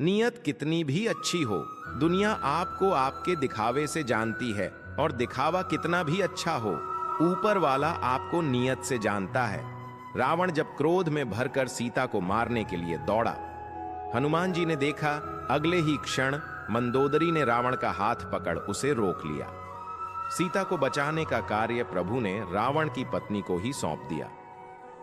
नियत कितनी भी अच्छी हो, दुनिया आपको आपके दिखावे से जानती है, और दिखावा कितना भी अच्छा हो, ऊपर वाला आपको नियत से जानता है। रावण जब क्रोध में भरकर सीता को मारने के लिए दौड़ा, हनुमान जी ने देखा, अगले ही क्षण मंदोदरी ने रावण का हाथ पकड़ उसे रोक लिया। सीता को बचाने का कार्य प्रभु ने रावण की पत्नी को ही सौंप दिया।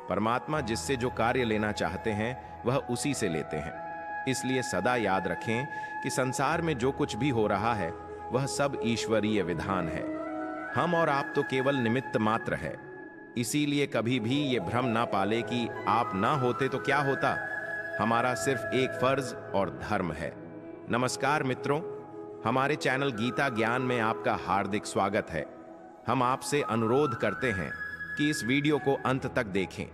परमात्मा जिससे जो कार्य लेना चाहते हैं वह उसी से लेते हैं। इसलिए सदा याद रखें कि संसार में जो कुछ भी हो रहा है वह सब ईश्वरीय विधान है। हम और आप तो केवल निमित्त मात्र है। इसीलिए कभी भी ये भ्रम ना पाले कि आप ना होते तो क्या होता। हमारा सिर्फ एक फर्ज और धर्म है। नमस्कार मित्रों, हमारे चैनल गीता ज्ञान में आपका हार्दिक स्वागत है। हम आपसे अनुरोध करते हैं कि इस वीडियो को अंत तक देखें।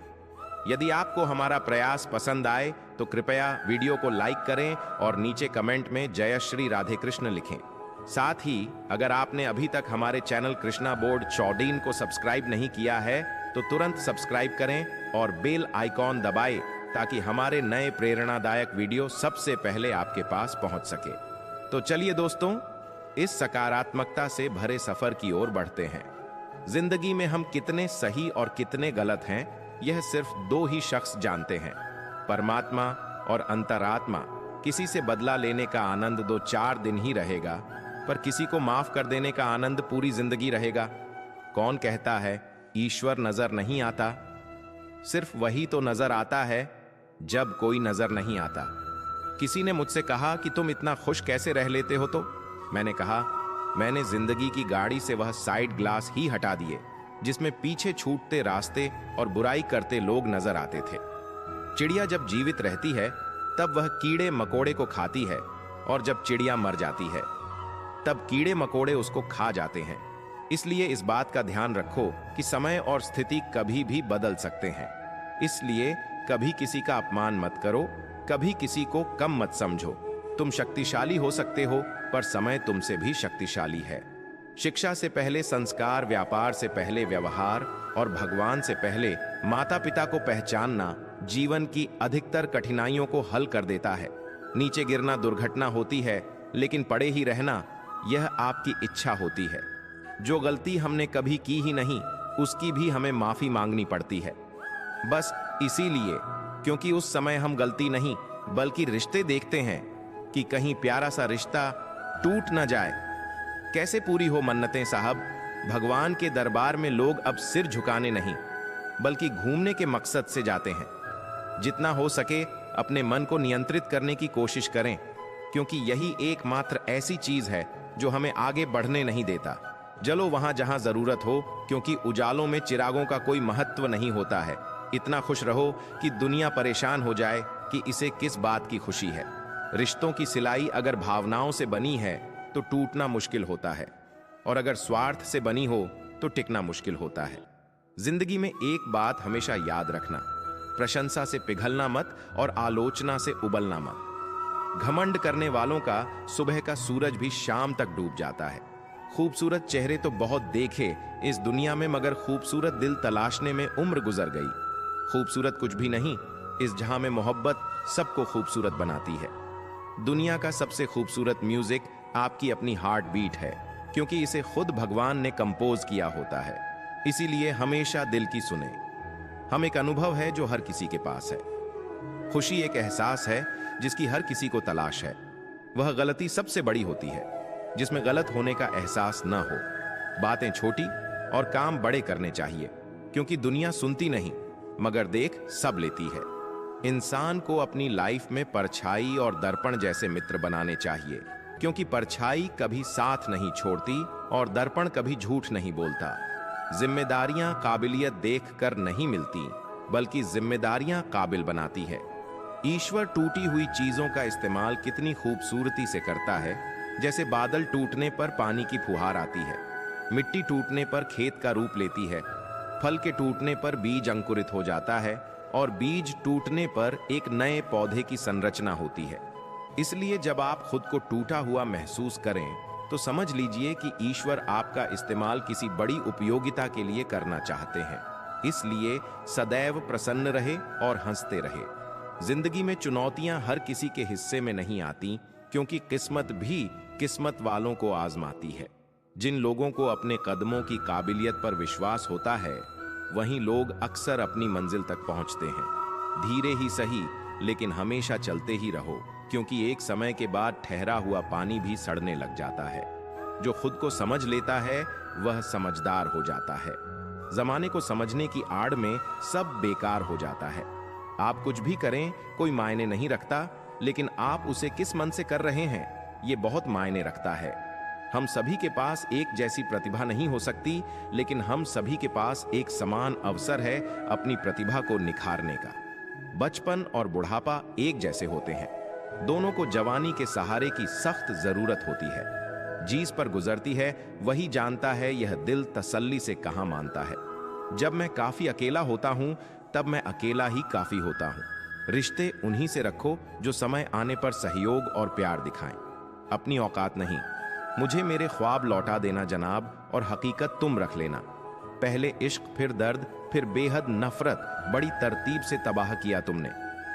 यदि आपको हमारा प्रयास पसंद आए तो कृपया वीडियो को लाइक करें और नीचे कमेंट में जय श्री राधे कृष्ण लिखें। साथ ही अगर आपने अभी तक हमारे चैनल कृष्णा बोर्ड 14 को सब्सक्राइब नहीं किया है तो तुरंत सब्सक्राइब करें और बेल आइकॉन दबाएं ताकि हमारे नए प्रेरणादायक वीडियो सबसे पहले आपके पास पहुंच सके। तो चलिए दोस्तों, इस सकारात्मकता से भरे सफर की ओर बढ़ते हैं। जिंदगी में हम कितने सही और कितने गलत हैं यह सिर्फ दो ही शख्स जानते हैं, परमात्मा और अंतरात्मा। किसी से बदला लेने का आनंद 2-4 दिन ही रहेगा, पर किसी को माफ कर देने का आनंद पूरी जिंदगी रहेगा। कौन कहता है ईश्वर नजर नहीं आता? सिर्फ वही तो नजर आता है जब कोई नजर नहीं आता। किसी ने मुझसे कहा कि तुम इतना खुश कैसे रह लेते हो, तो मैंने कहा मैंने जिंदगी की गाड़ी से वह साइड ग्लास ही हटा दिए जिसमें पीछे छूटते रास्ते और बुराई करते लोग नजर आते थे। चिड़िया जब जीवित रहती है तब वह कीड़े मकोड़े को खाती है, और जब चिड़िया मर जाती है तब कीड़े मकोड़े उसको खा जाते हैं। इसलिए इस बात का ध्यान रखो कि समय और स्थिति कभी भी बदल सकते हैं। इसलिए कभी किसी का अपमान मत करो, कभी किसी को कम मत समझो। तुम शक्तिशाली हो सकते हो, पर समय तुमसे भी शक्तिशाली है। शिक्षा से पहले संस्कार, व्यापार से पहले व्यवहार और भगवान से पहले माता पिता को पहचानना जीवन की अधिकतर कठिनाइयों को हल कर देता है। नीचे गिरना दुर्घटना होती है, लेकिन पड़े ही रहना यह आपकी इच्छा होती है। जो गलती हमने कभी की ही नहीं उसकी भी हमें माफी मांगनी पड़ती है, बस इसीलिए क्योंकि उस समय हम गलती नहीं बल्कि रिश्ते देखते हैं कि कहीं प्यारा सा रिश्ता टूट न जाए। कैसे पूरी हो मन्नतें साहब। भगवान के दरबार में लोग अब सिर झुकाने नहीं बल्कि घूमने के मकसद से जाते हैं। जितना हो सके अपने मन को नियंत्रित करने की कोशिश करें, क्योंकि यही एकमात्र ऐसी चीज है जो हमें आगे बढ़ने नहीं देता। जलो वहां जहां जरूरत हो, क्योंकि उजालों में चिरागों का कोई महत्व नहीं होता है। इतना खुश रहो कि दुनिया परेशान हो जाए कि इसे किस बात की खुशी है। रिश्तों की सिलाई अगर भावनाओं से बनी है तो टूटना मुश्किल होता है, और अगर स्वार्थ से बनी हो तो टिकना मुश्किल होता है। जिंदगी में एक बात हमेशा याद रखना, प्रशंसा से पिघलना मत और आलोचना से उबलना मत। घमंड करने वालों का सुबह का सूरज भी शाम तक डूब जाता है। खूबसूरत चेहरे तो बहुत देखे इस दुनिया में, मगर खूबसूरत दिल तलाशने में उम्र गुजर गई। खूबसूरत कुछ भी नहीं, इस जहां में मोहब्बत सबको खूबसूरत बनाती है। दुनिया का सबसे खूबसूरत म्यूजिक आपकी अपनी हार्ट बीट है, क्योंकि इसे खुद भगवान ने कंपोज किया होता है। इसीलिए हमेशा दिल की सुने। हम एक अनुभव है जो हर किसी के पास है। खुशी एक एहसास है जिसकी हर किसी को तलाश है। वह गलती सबसे बड़ी होती है जिसमें गलत होने का एहसास न हो। बातें छोटी और काम बड़े करने चाहिए, क्योंकि दुनिया सुनती नहीं मगर देख सब लेती है। इंसान को अपनी लाइफ में परछाई और दर्पण जैसे मित्र बनाने चाहिए, क्योंकि परछाई कभी साथ नहीं छोड़ती और दर्पण कभी झूठ नहीं बोलता। जिम्मेदारियां काबिलियत देखकर नहीं मिलती, बल्कि जिम्मेदारियां काबिल बनाती है। ईश्वर टूटी हुई चीजों का इस्तेमाल कितनी खूबसूरती से करता है। जैसे बादल टूटने पर पानी की फुहार आती है, मिट्टी टूटने पर खेत का रूप लेती है, फल के टूटने पर बीज अंकुरित हो जाता है, और बीज टूटने पर एक नए पौधे की संरचना होती है। इसलिए जब आप खुद को टूटा हुआ महसूस करें तो समझ लीजिए कि ईश्वर आपका इस्तेमाल किसी बड़ी उपयोगिता के लिए करना चाहते हैं। इसलिए सदैव प्रसन्न रहे और हंसते रहे। जिंदगी में चुनौतियां हर किसी के हिस्से में नहीं आती, क्योंकि किस्मत भी किस्मत वालों को आजमाती है। जिन लोगों को अपने कदमों की काबिलियत पर विश्वास होता है, वहीं लोग अक्सर अपनी मंजिल तक पहुंचते हैं। धीरे ही सही, लेकिन हमेशा चलते ही रहो, क्योंकि एक समय के बाद ठहरा हुआ पानी भी सड़ने लग जाता है। जो खुद को समझ लेता है वह समझदार हो जाता है। जमाने को समझने की आड़ में सब बेकार हो जाता है। आप कुछ भी करें कोई मायने नहीं रखता, लेकिन आप उसे किस मन से कर रहे हैं ये बहुत मायने रखता है। हम सभी के पास एक जैसी प्रतिभा नहीं हो सकती, लेकिन हम सभी के पास एक समान अवसर है अपनी प्रतिभा को निखारने का। बचपन और बुढ़ापा एक जैसे होते हैं, दोनों को जवानी के सहारे की सख्त जरूरत होती है। जिस पर गुजरती है वही जानता है यह दिल तसल्ली से कहां मानता है। जब मैं काफी अकेला होता हूं, तब मैं अकेला ही काफी होता हूं। रिश्ते उन्हीं से रखो जो समय आने पर सहयोग और प्यार दिखाएं, अपनी औकात नहीं। मुझे मेरे ख्वाब लौटा देना जनाब, और हकीकत तुम रख लेना। पहले इश्क, फिर दर्द, फिर बेहद नफरत, बड़ी तरतीब से तबाह किया तुमने।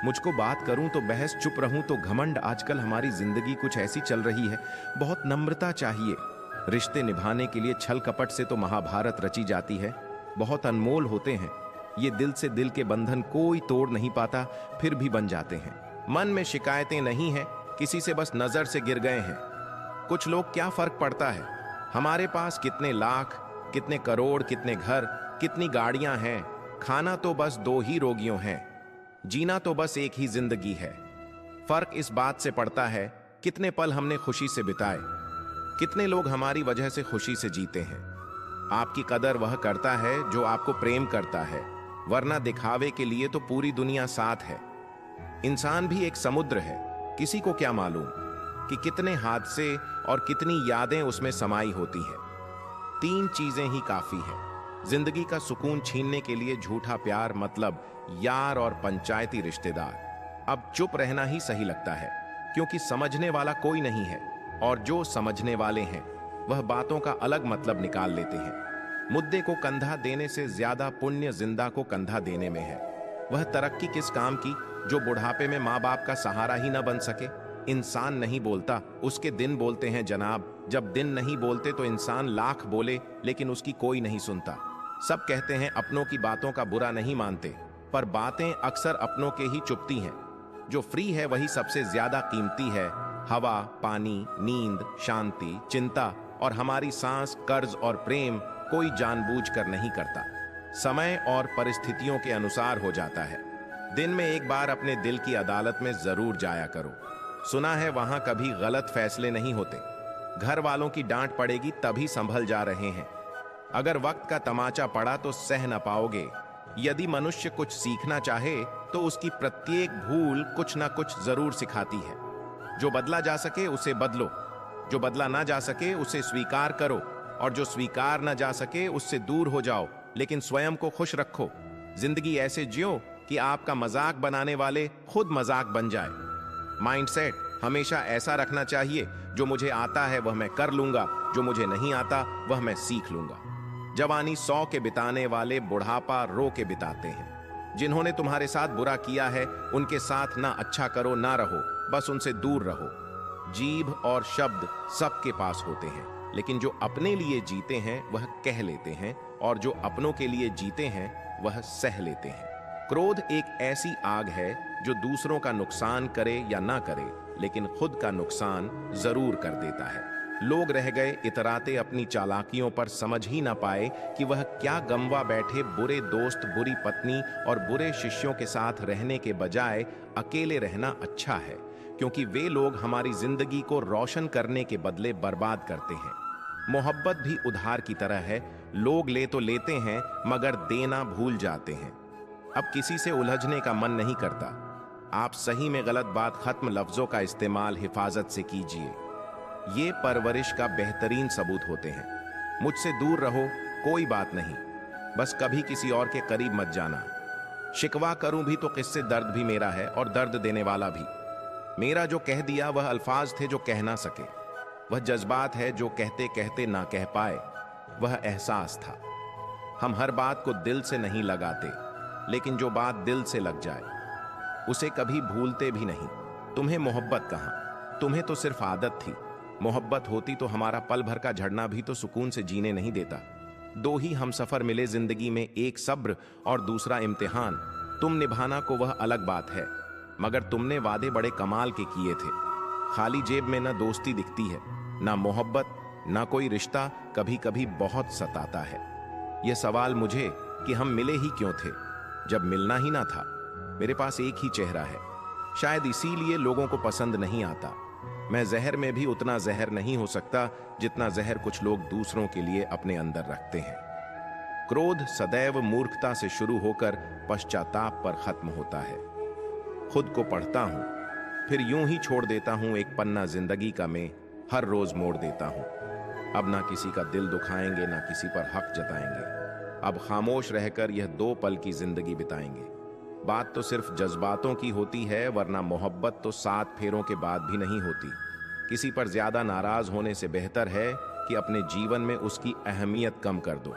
मुझको बात करूं तो बहस, चुप रहूं तो घमंड। आजकल हमारी जिंदगी कुछ ऐसी चल रही है, बहुत नम्रता चाहिए। रिश्ते निभाने के लिए छल कपट से तो महाभारत रची जाती है। बहुत अनमोल होते हैं ये दिल से दिल के बंधन, कोई तोड़ नहीं पाता, फिर भी बन जाते हैं। मन में शिकायतें नहीं है, किसी से बस नजर से गिर गए हैं। कुछ लोग, क्या फर्क पड़ता है हमारे पास कितने लाख, कितने करोड़, कितने घर, कितनी गाड़ियां हैं। खाना तो बस दो ही रोगियों हैं, जीना तो बस एक ही जिंदगी है। फर्क इस बात से पड़ता है कितने पल हमने खुशी से बिताए, कितने लोग हमारी वजह से खुशी से जीते हैं। आपकी कदर वह करता है जो आपको प्रेम करता है, वरना दिखावे के लिए तो पूरी दुनिया साथ है। इंसान भी एक समुद्र है, किसी को क्या मालूम कि कितने हादसे और कितनी यादें उसमें समाई होती हैं। 3 चीजें ही काफी है जिंदगी का सुकून छीनने के लिए: झूठा प्यार, मतलब यार, और पंचायती रिश्तेदार। अब चुप रहना ही सही लगता है, क्योंकि समझने वाला कोई नहीं है, और जो समझने वाले हैं वह बातों का अलग मतलब निकाल लेते हैं। मुद्दे को कंधा देने से ज्यादा पुण्य जिंदा को कंधा देने में है। वह तरक्की किस काम की जो बुढ़ापे में माँ बाप का सहारा ही न बन सके। इंसान नहीं बोलता, उसके दिन बोलते हैं जनाब। जब दिन नहीं बोलते तो इंसान लाख बोले, लेकिन उसकी कोई नहीं सुनता। सब कहते हैं अपनों की बातों का बुरा नहीं मानते, पर बातें अक्सर अपनों के ही चुपती हैं। जो फ्री है वही सबसे ज्यादा कीमती है। हवा, पानी, नींद, शांति, चिंता और हमारी सांस, कर्ज और प्रेम कोई जानबूझकर नहीं करता। समय और परिस्थितियों के अनुसार हो जाता है। दिन में एक बार अपने दिल की अदालत में जरूर जाया करो। सुना है वहां कभी गलत फैसले नहीं होते। घर वालों की डांट पड़ेगी तभी संभल जा रहे हैं। अगर वक्त का तमाचा पड़ा तो सह न पाओगे। यदि मनुष्य कुछ सीखना चाहे तो उसकी प्रत्येक भूल कुछ ना कुछ जरूर सिखाती है। जो बदला जा सके उसे बदलो, जो बदला ना जा सके उसे स्वीकार करो, और जो स्वीकार ना जा सके उससे दूर हो जाओ, लेकिन स्वयं को खुश रखो। जिंदगी ऐसे जियो कि आपका मजाक बनाने वाले खुद मजाक बन जाए। माइंडसेट हमेशा ऐसा रखना चाहिए, जो मुझे आता है वह मैं कर लूंगा, जो मुझे नहीं आता वह मैं सीख लूंगा। जवानी 100 के बिताने वाले बुढ़ापा रो के बिताते हैं। जिन्होंने तुम्हारे साथ बुरा किया है उनके साथ ना अच्छा करो ना रहो, बस उनसे दूर रहो। जीभ और शब्द सबके पास होते हैं, लेकिन जो अपने लिए जीते हैं वह कह लेते हैं, और जो अपनों के लिए जीते हैं वह सह लेते हैं। क्रोध एक ऐसी आग है जो दूसरों का नुकसान करे या ना करे, लेकिन खुद का नुकसान जरूर कर देता है। लोग रह गए इतराते अपनी चालाकियों पर, समझ ही ना पाए कि वह क्या गमवा बैठे। बुरे दोस्त, बुरी पत्नी और बुरे शिष्यों के साथ रहने के बजाय अकेले रहना अच्छा है, क्योंकि वे लोग हमारी जिंदगी को रोशन करने के बदले बर्बाद करते हैं। मोहब्बत भी उधार की तरह है, लोग ले तो लेते हैं मगर देना भूल जाते हैं। अब किसी से उलझने का मन नहीं करता। आप सही में गलत बात खत्म लफ्जों का इस्तेमाल हिफाजत से कीजिए। ये परवरिश का बेहतरीन सबूत होते हैं। मुझसे दूर रहो, कोई बात नहीं, बस कभी किसी और के करीब मत जाना। शिकवा करूं भी तो किससे, दर्द भी मेरा है और दर्द देने वाला भी। मेरा जो कह दिया वह अल्फाज थे जो कह ना सके, वह जज्बात है जो कहते कहते ना कह पाए, वह एहसास था। हम हर बात को दिल से नहीं लगाते, लेकिन जो बात दिल से लग जाए उसे कभी भूलते भी नहीं। तुम्हें मोहब्बत कहाँ, तुम्हें तो सिर्फ आदत थी। मोहब्बत होती तो हमारा पल भर का झड़ना भी तो सुकून से जीने नहीं देता। दो ही हम सफर मिले जिंदगी में, एक सब्र और दूसरा इम्तिहान। तुम निभाना को वह अलग बात है, मगर तुमने वादे बड़े कमाल के किए थे। खाली जेब में न दोस्ती दिखती है, ना मोहब्बत, ना कोई रिश्ता कभी कभी बहुत सताता है। यह सवाल मुझे कि हम मिले ही क्यों थे, जब मिलना ही ना था। मेरे पास एक ही चेहरा है, शायद इसीलिए लोगों को पसंद नहीं आता। मैं जहर में भी उतना जहर नहीं हो सकता जितना जहर कुछ लोग दूसरों के लिए अपने अंदर रखते हैं। क्रोध सदैव मूर्खता से शुरू होकर पश्चाताप पर खत्म होता है। खुद को पढ़ता हूं, फिर यूं ही छोड़ देता हूं एक पन्ना जिंदगी का, मैं हर रोज मोड़ देता हूं। अब ना किसी का दिल दुखाएंगे, ना किसी पर हक जताएंगे। अब खामोश रहकर यह 2 पल की जिंदगी बिताएंगे। बात तो सिर्फ जज्बातों की होती है, वरना मोहब्बत तो 7 फेरों के बाद भी नहीं होती। किसी पर ज्यादा नाराज होने से बेहतर है कि अपने जीवन में उसकी अहमियत कम कर दो।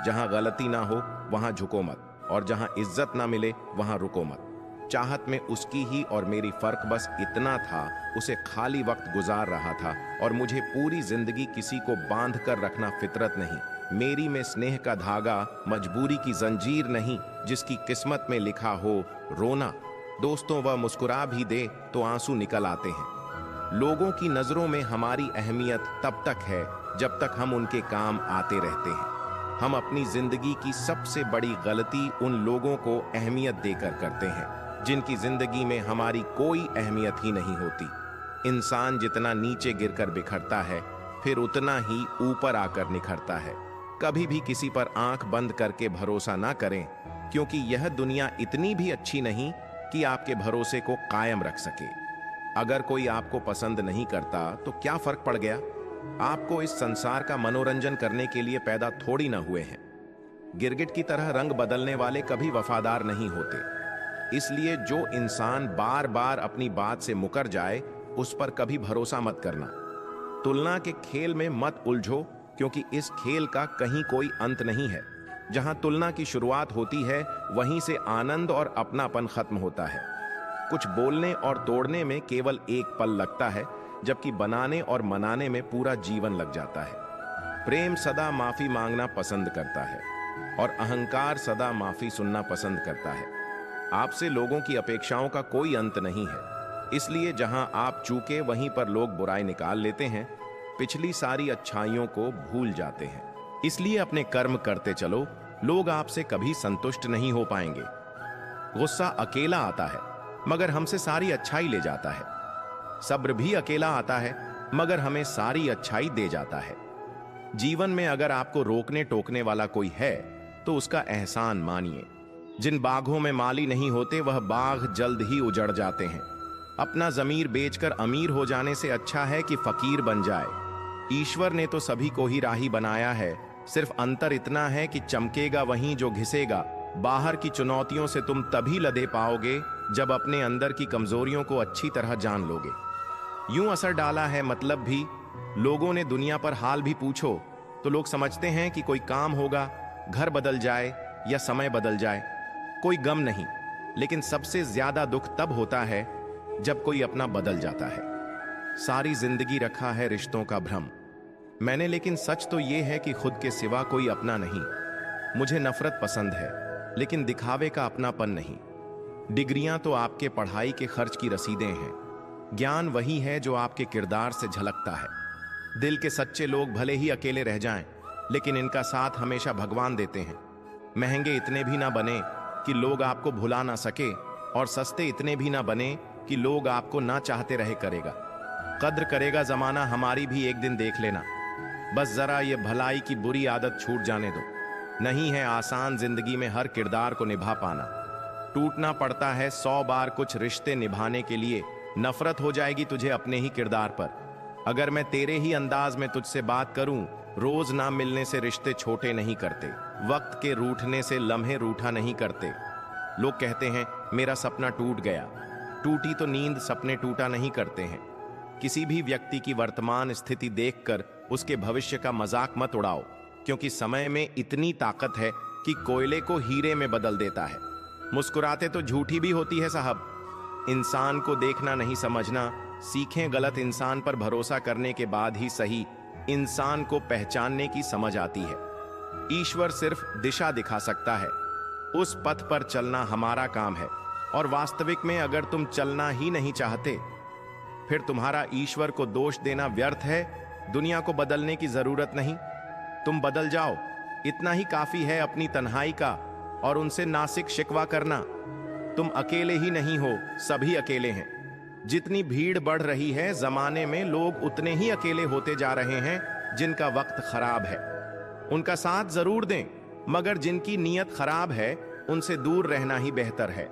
जहां गलती ना हो वहां झुको मत, और जहां इज्जत ना मिले वहां रुको मत। चाहत में उसकी ही और मेरी फर्क बस इतना था, उसे खाली वक्त गुजार रहा था, और मुझे पूरी जिंदगी किसी को बांध कर रखना फितरत नहीं। मेरी में स्नेह का धागा मजबूरी की जंजीर नहीं, जिसकी किस्मत में लिखा हो रोना। दोस्तों वह मुस्कुरा भी दे तो आंसू निकल आते हैं। लोगों की नजरों में हमारी अहमियत तब तक है जब तक हम उनके काम आते रहते हैं। हम अपनी जिंदगी की सबसे बड़ी गलती उन लोगों को अहमियत देकर करते हैं जिनकी जिंदगी में हमारी कोई अहमियत ही नहीं होती। इंसान जितना नीचे गिरकर बिखरता है, फिर उतना ही ऊपर आकर निखरता है। कभी भी किसी पर आंख बंद करके भरोसा ना करें, क्योंकि यह दुनिया इतनी भी अच्छी नहीं कि आपके भरोसे को कायम रख सके। अगर कोई आपको पसंद नहीं करता तो क्या फर्क पड़ गया? आपको इस संसार का मनोरंजन करने के लिए पैदा थोड़ी ना हुए हैं। गिरगिट की तरह रंग बदलने वाले कभी वफादार नहीं होते। इसलिए जो इंसान बार बार अपनी बात से मुकर जाए, उस पर कभी भरोसा मत करना। तुलना के खेल में मत उलझो, क्योंकि इस खेल का कहीं कोई अंत नहीं है। जहां तुलना की शुरुआत होती है, वहीं से आनंद और अपनापन खत्म होता है। कुछ बोलने और तोड़ने में केवल एक पल लगता है, जबकि बनाने और मनाने में पूरा जीवन लग जाता है। प्रेम सदा माफी मांगना पसंद करता है, और अहंकार सदा माफी सुनना पसंद करता है। आपसे लोगों की अपेक्षाओं का कोई अंत नहीं है, इसलिए जहां आप चूके वहीं पर लोग बुराई निकाल लेते हैं, पिछली सारी अच्छाइयों को भूल जाते हैं। इसलिए अपने कर्म करते चलो, लोग आपसे कभी संतुष्ट नहीं हो पाएंगे। गुस्सा अकेला आता है, मगर हमसे सारी अच्छाई ले जाता है। सब्र भी अकेला आता है, मगर हमें सारी अच्छाई दे जाता है। जीवन में अगर आपको रोकने टोकने वाला कोई है, तो उसका एहसान मानिए। जिन बाघों में माली नहीं होते, वह बाघ जल्द ही उजड़ जाते हैं। अपना जमीर बेचकर अमीर हो जाने से अच्छा है कि फकीर बन जाए। ईश्वर ने तो सभी को ही राही बनाया है, सिर्फ अंतर इतना है कि चमकेगा वहीं जो घिसेगा। बाहर की चुनौतियों से तुम तभी लदे पाओगे जब अपने अंदर की कमजोरियों को अच्छी तरह जान लोगे। यूं असर डाला है मतलब भी, लोगों ने दुनिया पर हाल भी पूछो तो लोग समझते हैं कि कोई काम होगा, घर बदल जाए या समय बदल जाए। कोई गम नहीं, लेकिन सबसे ज्यादा दुख तब होता है जब कोई अपना बदल जाता है। सारी जिंदगी रखा है रिश्तों का भ्रम मैंने, लेकिन सच तो यह है कि खुद के सिवा कोई अपना नहीं। मुझे नफरत पसंद है, लेकिन दिखावे का अपनापन नहीं। डिग्रियां तो आपके पढ़ाई के खर्च की रसीदें हैं, ज्ञान वही है जो आपके किरदार से झलकता है। दिल के सच्चे लोग भले ही अकेले रह जाएं, लेकिन इनका साथ हमेशा भगवान देते हैं। महंगे इतने भी ना बने कि लोग आपको भुला ना सके, और सस्ते इतने भी ना बने कि लोग आपको ना चाहते रहे करेगा। कद्र करेगा जमाना हमारी भी एक दिन, देख लेना। बस जरा ये भलाई की बुरी आदत छूट जाने दो। नहीं है आसान जिंदगी में हर किरदार को निभा पाना। टूटना पड़ता है 100 बार कुछ रिश्ते निभाने के लिए। नफरत हो जाएगी तुझे अपने ही किरदार पर, अगर मैं तेरे ही अंदाज में तुझसे बात करूं। रोज ना मिलने से रिश्ते छोटे नहीं करते, वक्त के रूठने से लम्हे रूठा नहीं करते। लोग कहते हैं मेरा सपना टूट गया। टूटी तो नींद सपने टूटा नहीं करते हैं। किसी भी व्यक्ति की वर्तमान स्थिति देखकर उसके भविष्य का मजाक मत उड़ाओ, क्योंकि समय में इतनी ताकत है कि कोयले को हीरे में बदल देता है। मुस्कुराते तो झूठी भी होती है साहब। इंसान को देखना नहीं समझना सीखें, गलत इंसान पर भरोसा करने के बाद ही सही इंसान को पहचानने की समझ आती है। ईश्वर सिर्फ दिशा दिखा सकता है, उस पथ पर चलना हमारा काम है। और वास्तविक में अगर तुम चलना ही नहीं चाहते, फिर तुम्हारा ईश्वर को दोष देना व्यर्थ है। दुनिया को बदलने की जरूरत नहीं, तुम बदल जाओ, इतना ही काफी है अपनी तन्हाई का और उनसे नासिक शिकवा करना। तुम अकेले ही नहीं हो, सभी अकेले हैं। जितनी भीड़ बढ़ रही है जमाने में, लोग उतने ही अकेले होते जा रहे हैं जिनका वक्त खराब है। उनका साथ जरूर दें, मगर जिनकी नीयत खराब है उनसे दूर रहना ही बेहतर है।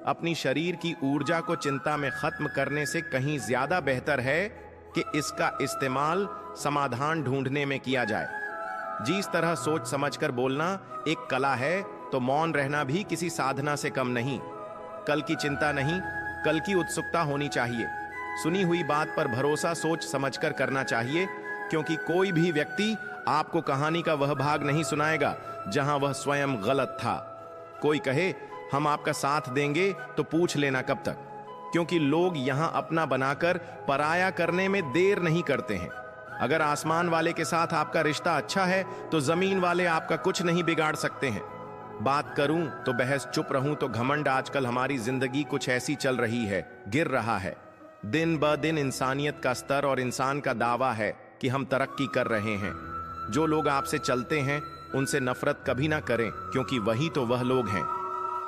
अपनी शरीर की ऊर्जा को चिंता में खत्म करने से कहीं ज्यादा बेहतर है कि इसका इस्तेमाल समाधान ढूंढने में किया जाए। जिस तरह सोच समझकर बोलना एक कला है, तो मौन रहना भी किसी साधना से कम नहीं। कल की चिंता नहीं, कल की उत्सुकता होनी चाहिए। सुनी हुई बात पर भरोसा सोच समझकर करना चाहिए, क्योंकि कोई भी व्यक्ति आपको कहानी का वह भाग नहीं सुनाएगा जहां वह स्वयं गलत था। कोई कहे हम आपका साथ देंगे तो पूछ लेना कब तक, क्योंकि लोग यहां अपना बनाकर पराया करने में देर नहीं करते हैं। अगर आसमान वाले के साथ आपका रिश्ता अच्छा है तो जमीन वाले आपका कुछ नहीं बिगाड़ सकते हैं। बात करूं तो बहस, चुप रहूं तो घमंड। आजकल हमारी जिंदगी कुछ ऐसी चल रही है, गिर रहा है। दिन ब दिन इंसानियत का स्तर और इंसान का दावा है कि हम तरक्की कर रहे हैं। जो लोग आपसे चलते हैं उनसे नफरत कभी ना करें, क्योंकि वही तो वह लोग हैं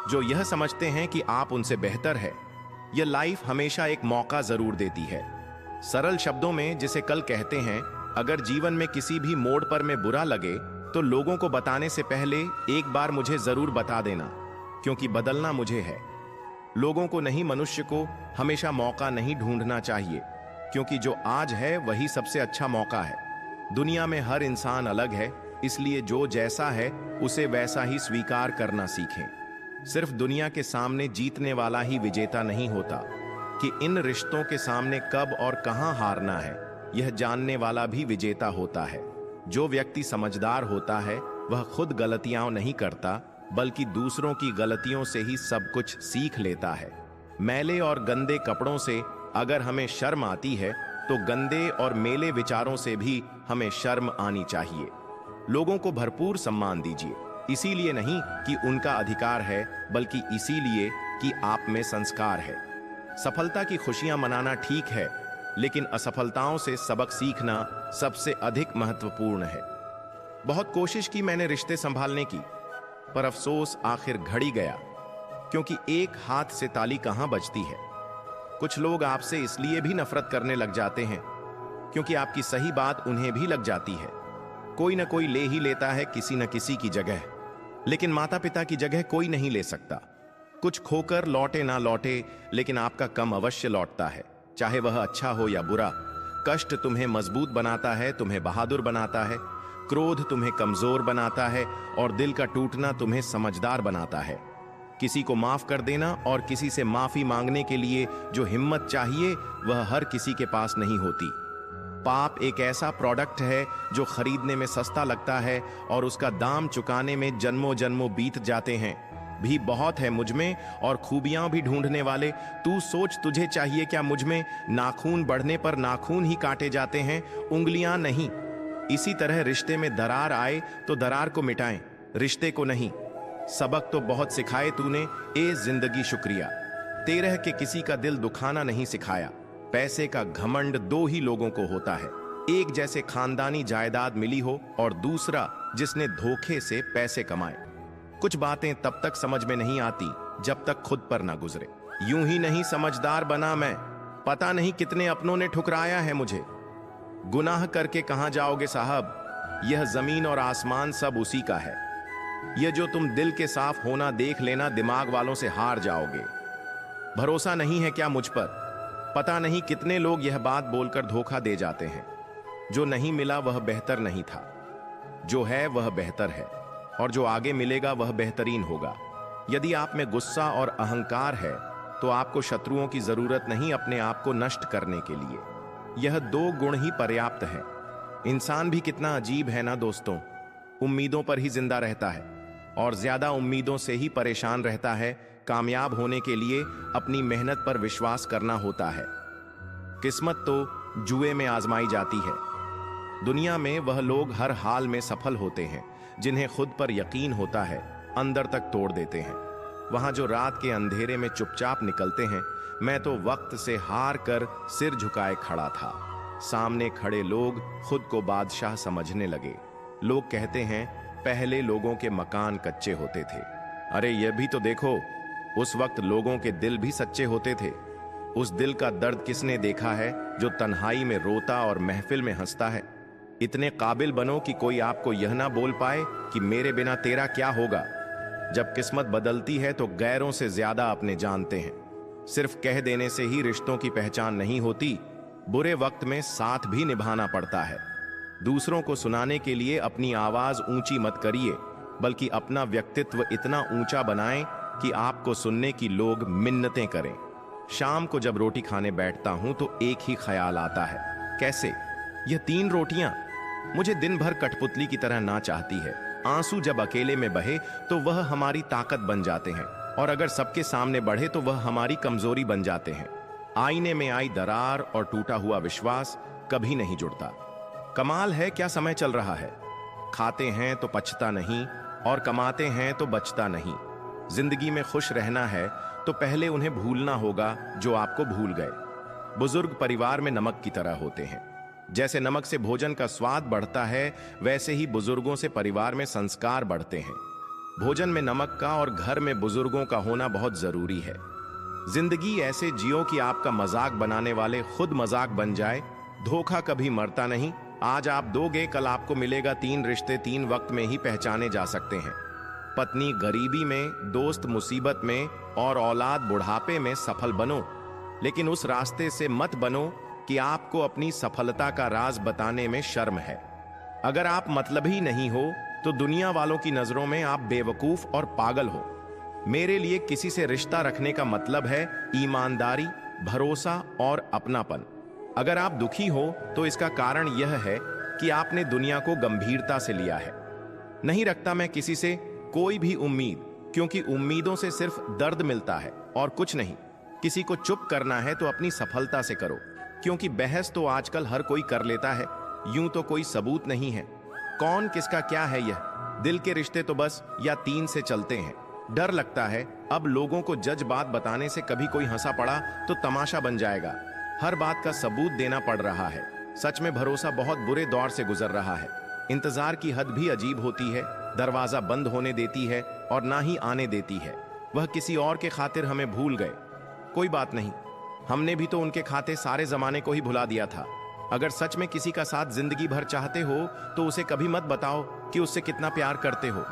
जो यह समझते हैं कि आप उनसे बेहतर है। यह लाइफ हमेशा एक मौका जरूर देती है। सरल शब्दों में जिसे कल कहते हैं, अगर जीवन में किसी भी मोड़ पर मैं बुरा लगे तो लोगों को बताने से पहले एक बार मुझे जरूर बता देना, क्योंकि बदलना मुझे है। लोगों को नहीं, मनुष्य को हमेशा मौका नहीं ढूंढना चाहिए, क्योंकि जो आज है वही सबसे अच्छा मौका है। दुनिया में हर इंसान अलग है, इसलिए जो जैसा है उसे वैसा ही स्वीकार करना सीखें। सिर्फ दुनिया के सामने जीतने वाला ही विजेता नहीं होता, कि इन रिश्तों के सामने कब और कहां हारना है यह जानने वाला भी विजेता होता है। जो व्यक्ति समझदार होता है वह खुद गलतियां नहीं करता, बल्कि दूसरों की गलतियों से ही सब कुछ सीख लेता है। मैले और गंदे कपड़ों से अगर हमें शर्म आती है तो गंदे और मेले विचारों से भी हमें शर्म आनी चाहिए। लोगों को भरपूर सम्मान दीजिए, इसीलिए नहीं कि उनका अधिकार है, बल्कि इसीलिए कि आप में संस्कार है। सफलता की खुशियां मनाना ठीक है, लेकिन असफलताओं से सबक सीखना सबसे अधिक महत्वपूर्ण है। बहुत कोशिश की मैंने रिश्ते संभालने की, पर अफसोस आखिर घड़ी गया, क्योंकि एक हाथ से ताली कहां बजती है। कुछ लोग आपसे इसलिए भी नफरत करने लग जाते हैं क्योंकि आपकी सही बात उन्हें भी लग जाती है। कोई ना कोई ले ही लेता है किसी न किसी की जगह, लेकिन माता पिता की जगह कोई नहीं ले सकता। कुछ खोकर लौटे ना लौटे, लेकिन आपका कम अवश्य लौटता है, चाहे वह अच्छा हो या बुरा। कष्ट तुम्हें मजबूत बनाता है, तुम्हें बहादुर बनाता है। क्रोध तुम्हें कमजोर बनाता है और दिल का टूटना तुम्हें समझदार बनाता है। किसी को माफ कर देना और किसी से माफी मांगने के लिए जो हिम्मत चाहिए वह हर किसी के पास नहीं होती। पाप एक ऐसा प्रोडक्ट है जो खरीदने में सस्ता लगता है और उसका दाम चुकाने में जन्मों जन्मों बीत जाते हैं। भी बहुत है मुझ में और खूबियां भी ढूंढने वाले। तू सोच, तुझे चाहिए क्या मुझ में? नाखून बढ़ने पर नाखून ही काटे जाते हैं, उंगलियां नहीं। इसी तरह रिश्ते में दरार आए तो दरार को मिटाएं, रिश्ते को नहीं। सबक तो बहुत सिखाए तूने, ए जिंदगी शुक्रिया। तेरह के किसी का दिल दुखाना नहीं सिखाया। पैसे का घमंड दो ही लोगों को होता है, एक जैसे खानदानी जायदाद मिली हो और दूसरा जिसने धोखे से पैसे कमाए। कुछ बातें तब तक समझ में नहीं आती जब तक खुद पर ना गुजरे। यूं ही नहीं समझदार बना मैं, पता नहीं कितने अपनों ने ठुकराया है मुझे। गुनाह करके कहां जाओगे साहब, यह जमीन और आसमान सब उसी का है। यह जो तुम दिल के साफ होना देख लेना, दिमाग वालों से हार जाओगे। भरोसा नहीं है क्या मुझ पर? पता नहीं कितने लोग यह बात बोलकर धोखा दे जाते हैं। जो नहीं मिला वह बेहतर नहीं था, जो है वह बेहतर है, और जो आगे मिलेगा वह बेहतरीन होगा। यदि आप में गुस्सा और अहंकार है तो आपको शत्रुओं की जरूरत नहीं अपने आप को नष्ट करने के लिए। यह दो गुण ही पर्याप्त है। इंसान भी कितना अजीब है ना दोस्तों, उम्मीदों पर ही जिंदा रहता है। और ज्यादा उम्मीदों से ही परेशान रहता है। कामयाब होने के लिए अपनी मेहनत पर विश्वास करना होता है। किस्मत तो जुए में आजमाई जाती है। दुनिया में वह लोग हर हाल में सफल होते हैं जिन्हें खुद पर यकीन होता है, अंदर तक तोड़ देते हैं। वहां जो रात के अंधेरे में चुपचाप निकलते हैं, मैं तो वक्त से हार कर सिर झुकाए खड़ा था। सामने खड़े लोग खुद को बादशाह समझने लगे। लोग कहते हैं पहले लोगों के मकान कच्चे होते थे। अरे यह भी तो देखो, उस वक्त लोगों के दिल भी सच्चे होते थे। उस दिल का दर्द किसने देखा है जो तन्हाई में रोता और महफिल में हंसता है। इतने काबिल बनो कि कोई आपको यह ना बोल पाए कि मेरे बिना तेरा क्या होगा। जब किस्मत बदलती है तो गैरों से ज्यादा अपने जानते हैं। सिर्फ कह देने से ही रिश्तों की पहचान नहीं होती, बुरे वक्त में साथ भी निभाना पड़ता है। दूसरों को सुनाने के लिए अपनी आवाज ऊंची मत करिए, बल्कि अपना व्यक्तित्व इतना ऊंचा बनाएं कि आपको सुनने की लोग मिन्नतें करें। शाम को जब रोटी खाने बैठता हूं तो एक ही ख्याल आता है, कैसे यह 3 रोटियां मुझे दिन भर कठपुतली की तरह ना चाहती है। आंसू जब अकेले में बहे तो वह हमारी ताकत बन जाते हैं, और अगर सबके सामने बढ़े तो वह हमारी कमजोरी बन जाते हैं। आईने में आई दरार और टूटा हुआ विश्वास कभी नहीं जुड़ता। कमाल है क्या समय चल रहा है। खाते हैं तो पचता नहीं और कमाते हैं तो बचता नहीं। जिंदगी में खुश रहना है तो पहले उन्हें भूलना होगा जो आपको भूल गए। बुजुर्ग परिवार में नमक की तरह होते हैं। जैसे नमक से भोजन का स्वाद बढ़ता है, वैसे ही बुजुर्गों से परिवार में संस्कार बढ़ते हैं। भोजन में नमक का और घर में बुजुर्गों का होना बहुत जरूरी है। जिंदगी ऐसे जियो कि आपका मजाक बनाने वाले खुद मजाक बन जाए। धोखा कभी मरता नहीं। आज आप दोगे, कल आपको मिलेगा। 3 रिश्ते 3 वक्त में ही पहचाने जा सकते हैं। पत्नी गरीबी में, दोस्त मुसीबत में और औलाद बुढ़ापे में सफल बनो, लेकिन उस रास्ते से मत बनो कि आपको अपनी सफलता का राज बताने में शर्म है। अगर आप मतलबी नहीं हो तो दुनिया वालों की नजरों में आप बेवकूफ और पागल हो। मेरे लिए किसी से रिश्ता रखने का मतलब है ईमानदारी, भरोसा और अपनापन। अगर आप दुखी हो तो इसका कारण यह है कि आपने दुनिया को गंभीरता से लिया है। नहीं रखता मैं किसी से कोई भी उम्मीद, क्योंकि उम्मीदों से सिर्फ दर्द मिलता है और कुछ नहीं। किसी को चुप करना है तो अपनी सफलता से करो, क्योंकि बहस तो आजकल हर कोई कर लेता है। यूं तो कोई सबूत नहीं है। कौन किसका क्या है यह। दिल के रिश्ते तो बस या 3 से चलते हैं। डर लगता है अब लोगों को जज बात बताने से कभी कोई हंसा पड़ा तो तमाशा बन जाएगा। हर बात का सबूत देना पड़ रहा है। सच में भरोसा बहुत बुरे दौर से गुजर रहा है। इंतजार की हद भी अजीब होती है। दरवाजा बंद होने देती है और ना ही आने देती है। वह किसी और के खातिर हमें भूल गए। कोई बात नहीं, हमने भी तो उनके खाते सारे जमाने को ही भुला दिया था। अगर सच में किसी का साथ जिंदगी भर चाहते हो तो उसे कभी मत बताओ कि उससे कितना प्यार करते हो।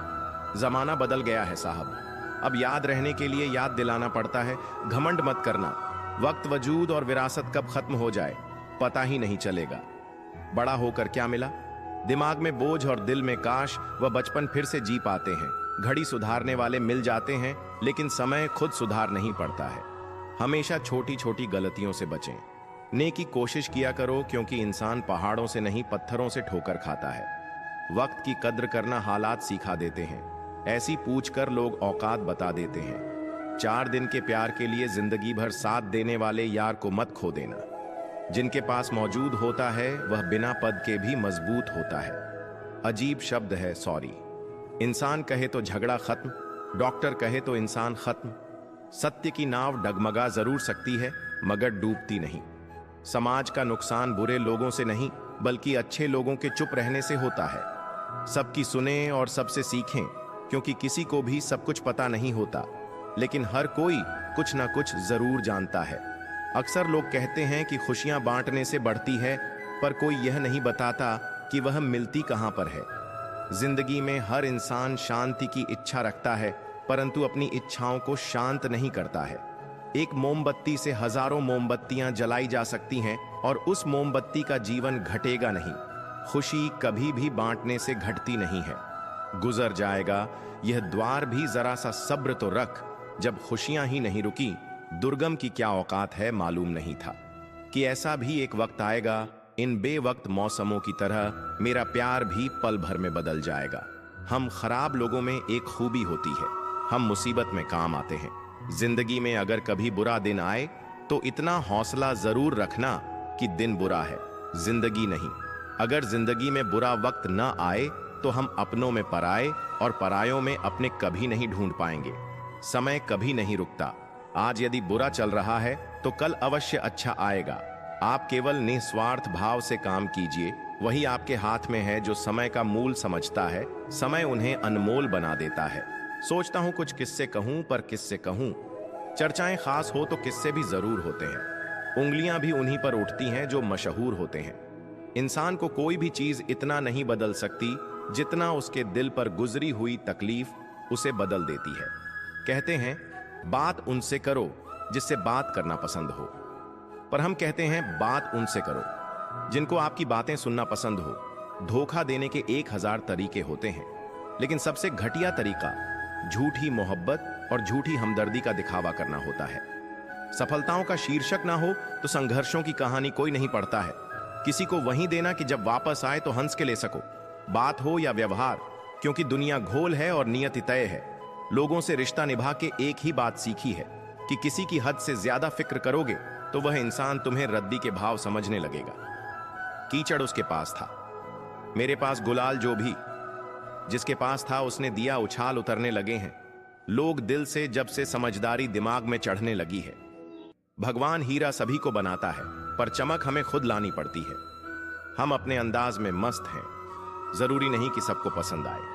जमाना बदल गया है साहब। अब याद रहने के लिए याद दिलाना पड़ता है। घमंड मत करना। वक्त, वजूद और विरासत कब खत्म हो जाए पता ही नहीं चलेगा। बड़ा होकर क्या मिला? दिमाग में बोझ और दिल में काश वह बचपन फिर से जी पाते हैं। घड़ी सुधारने वाले मिल जाते हैं, लेकिन समय खुद सुधार नहीं पड़ता है। हमेशा छोटी छोटी गलतियों से बचें। नेकी कोशिश किया करो, क्योंकि इंसान पहाड़ों से नहीं पत्थरों से ठोकर खाता है। वक्त की कद्र करना हालात सिखा देते हैं। ऐसी पूछ कर लोग औकात बता देते हैं। 4 दिन के प्यार के लिए जिंदगी भर साथ देने वाले यार को मत खो देना। जिनके पास मौजूद होता है वह बिना पद के भी मजबूत होता है। अजीब शब्द है सॉरी। इंसान कहे तो झगड़ा खत्म, डॉक्टर कहे तो इंसान खत्म। सत्य की नाव डगमगा जरूर सकती है, मगर डूबती नहीं। समाज का नुकसान बुरे लोगों से नहीं, बल्कि अच्छे लोगों के चुप रहने से होता है। सबकी सुने और सबसे सीखें, क्योंकि किसी को भी सब कुछ पता नहीं होता, लेकिन हर कोई कुछ ना कुछ जरूर जानता है। अक्सर लोग कहते हैं कि खुशियां बांटने से बढ़ती है, पर कोई यह नहीं बताता कि वह मिलती कहां पर है। जिंदगी में हर इंसान शांति की इच्छा रखता है, परंतु अपनी इच्छाओं को शांत नहीं करता है। एक मोमबत्ती से हजारों मोमबत्तियां जलाई जा सकती हैं और उस मोमबत्ती का जीवन घटेगा नहीं। खुशी कभी भी बांटने से घटती नहीं है। गुजर जाएगा यह द्वार भी, जरा सा सब्र तो रख। जब खुशियां ही नहीं रुकी, दुर्गम की क्या औकात है मालूम नहीं था कि ऐसा भी एक वक्त आएगा। इन बेवक्त मौसमों की तरह मेरा प्यार भी पल भर में बदल जाएगा। हम खराब लोगों में एक खूबी होती है, हम मुसीबत में काम आते हैं। जिंदगी में अगर कभी बुरा दिन आए तो इतना हौसला जरूर रखना कि दिन बुरा है, जिंदगी नहीं। अगर जिंदगी में बुरा वक्त न आए तो हम अपनों में पराए और परायों में अपने कभी नहीं ढूंढ पाएंगे। समय कभी नहीं रुकता। आज यदि बुरा चल रहा है तो कल अवश्य अच्छा आएगा। आप केवल निस्वार्थ भाव से काम कीजिए, वही आपके हाथ में है। जो समय का मूल समझता है, समय उन्हें अनमोल बना देता है। सोचता हूं कुछ किस्से कहूं, पर किससे कहूं। चर्चाएं खास हो तो किस्से भी जरूर होते हैं। उंगलियां भी उन्हीं पर उठती हैं जो मशहूर होते हैं। इंसान को कोई भी चीज इतना नहीं बदल सकती जितना उसके दिल पर गुजरी हुई तकलीफ उसे बदल देती है। कहते हैं बात उनसे करो जिससे बात करना पसंद हो, पर हम कहते हैं बात उनसे करो जिनको आपकी बातें सुनना पसंद हो। धोखा देने के 1000 तरीके होते हैं, लेकिन सबसे घटिया तरीका झूठी मोहब्बत और झूठी हमदर्दी का दिखावा करना होता है। सफलताओं का शीर्षक ना हो तो संघर्षों की कहानी कोई नहीं पढ़ता है। किसी को वहीं देना कि जब वापस आए तो हंस के ले सको, बात हो या व्यवहार, क्योंकि दुनिया घोल है और नियति तय है। लोगों से रिश्ता निभा के एक ही बात सीखी है कि किसी की हद से ज्यादा फिक्र करोगे तो वह इंसान तुम्हें रद्दी के भाव समझने लगेगा। कीचड़ उसके पास था, मेरे पास गुलाल जो भी। जिसके पास था उसने दिया, उछाल उतरने लगे हैं लोग दिल से जब से समझदारी दिमाग में चढ़ने लगी है। भगवान हीरा सभी को बनाता है, पर चमक हमें खुद लानी पड़ती है। हम अपने अंदाज में मस्त हैं, जरूरी नहीं कि सबको पसंद आए।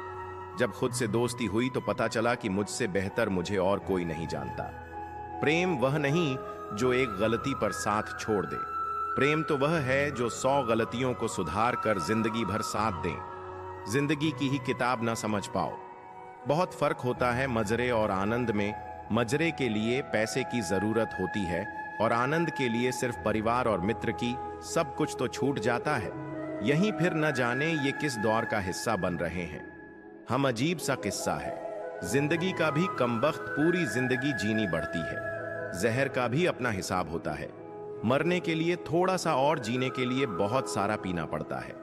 जब खुद से दोस्ती हुई तो पता चला कि मुझसे बेहतर मुझे और कोई नहीं जानता। प्रेम वह नहीं जो एक गलती पर साथ छोड़ दे, प्रेम तो वह है जो 100 गलतियों को सुधार कर जिंदगी भर साथ दे। जिंदगी की ही किताब ना समझ पाओ। बहुत फर्क होता है मजरे और आनंद में। मजरे के लिए पैसे की जरूरत होती है और आनंद के लिए सिर्फ परिवार और मित्र की। सब कुछ तो छूट जाता है, यहीं फिर न जाने ये किस दौर का हिस्सा बन रहे हैं हम। अजीब सा किस्सा है, जिंदगी का भी कमबख्त पूरी जिंदगी जीनी बढ़ती है। जहर का भी अपना हिसाब होता है। मरने के लिए थोड़ा सा और जीने के लिए बहुत सारा पीना पड़ता है।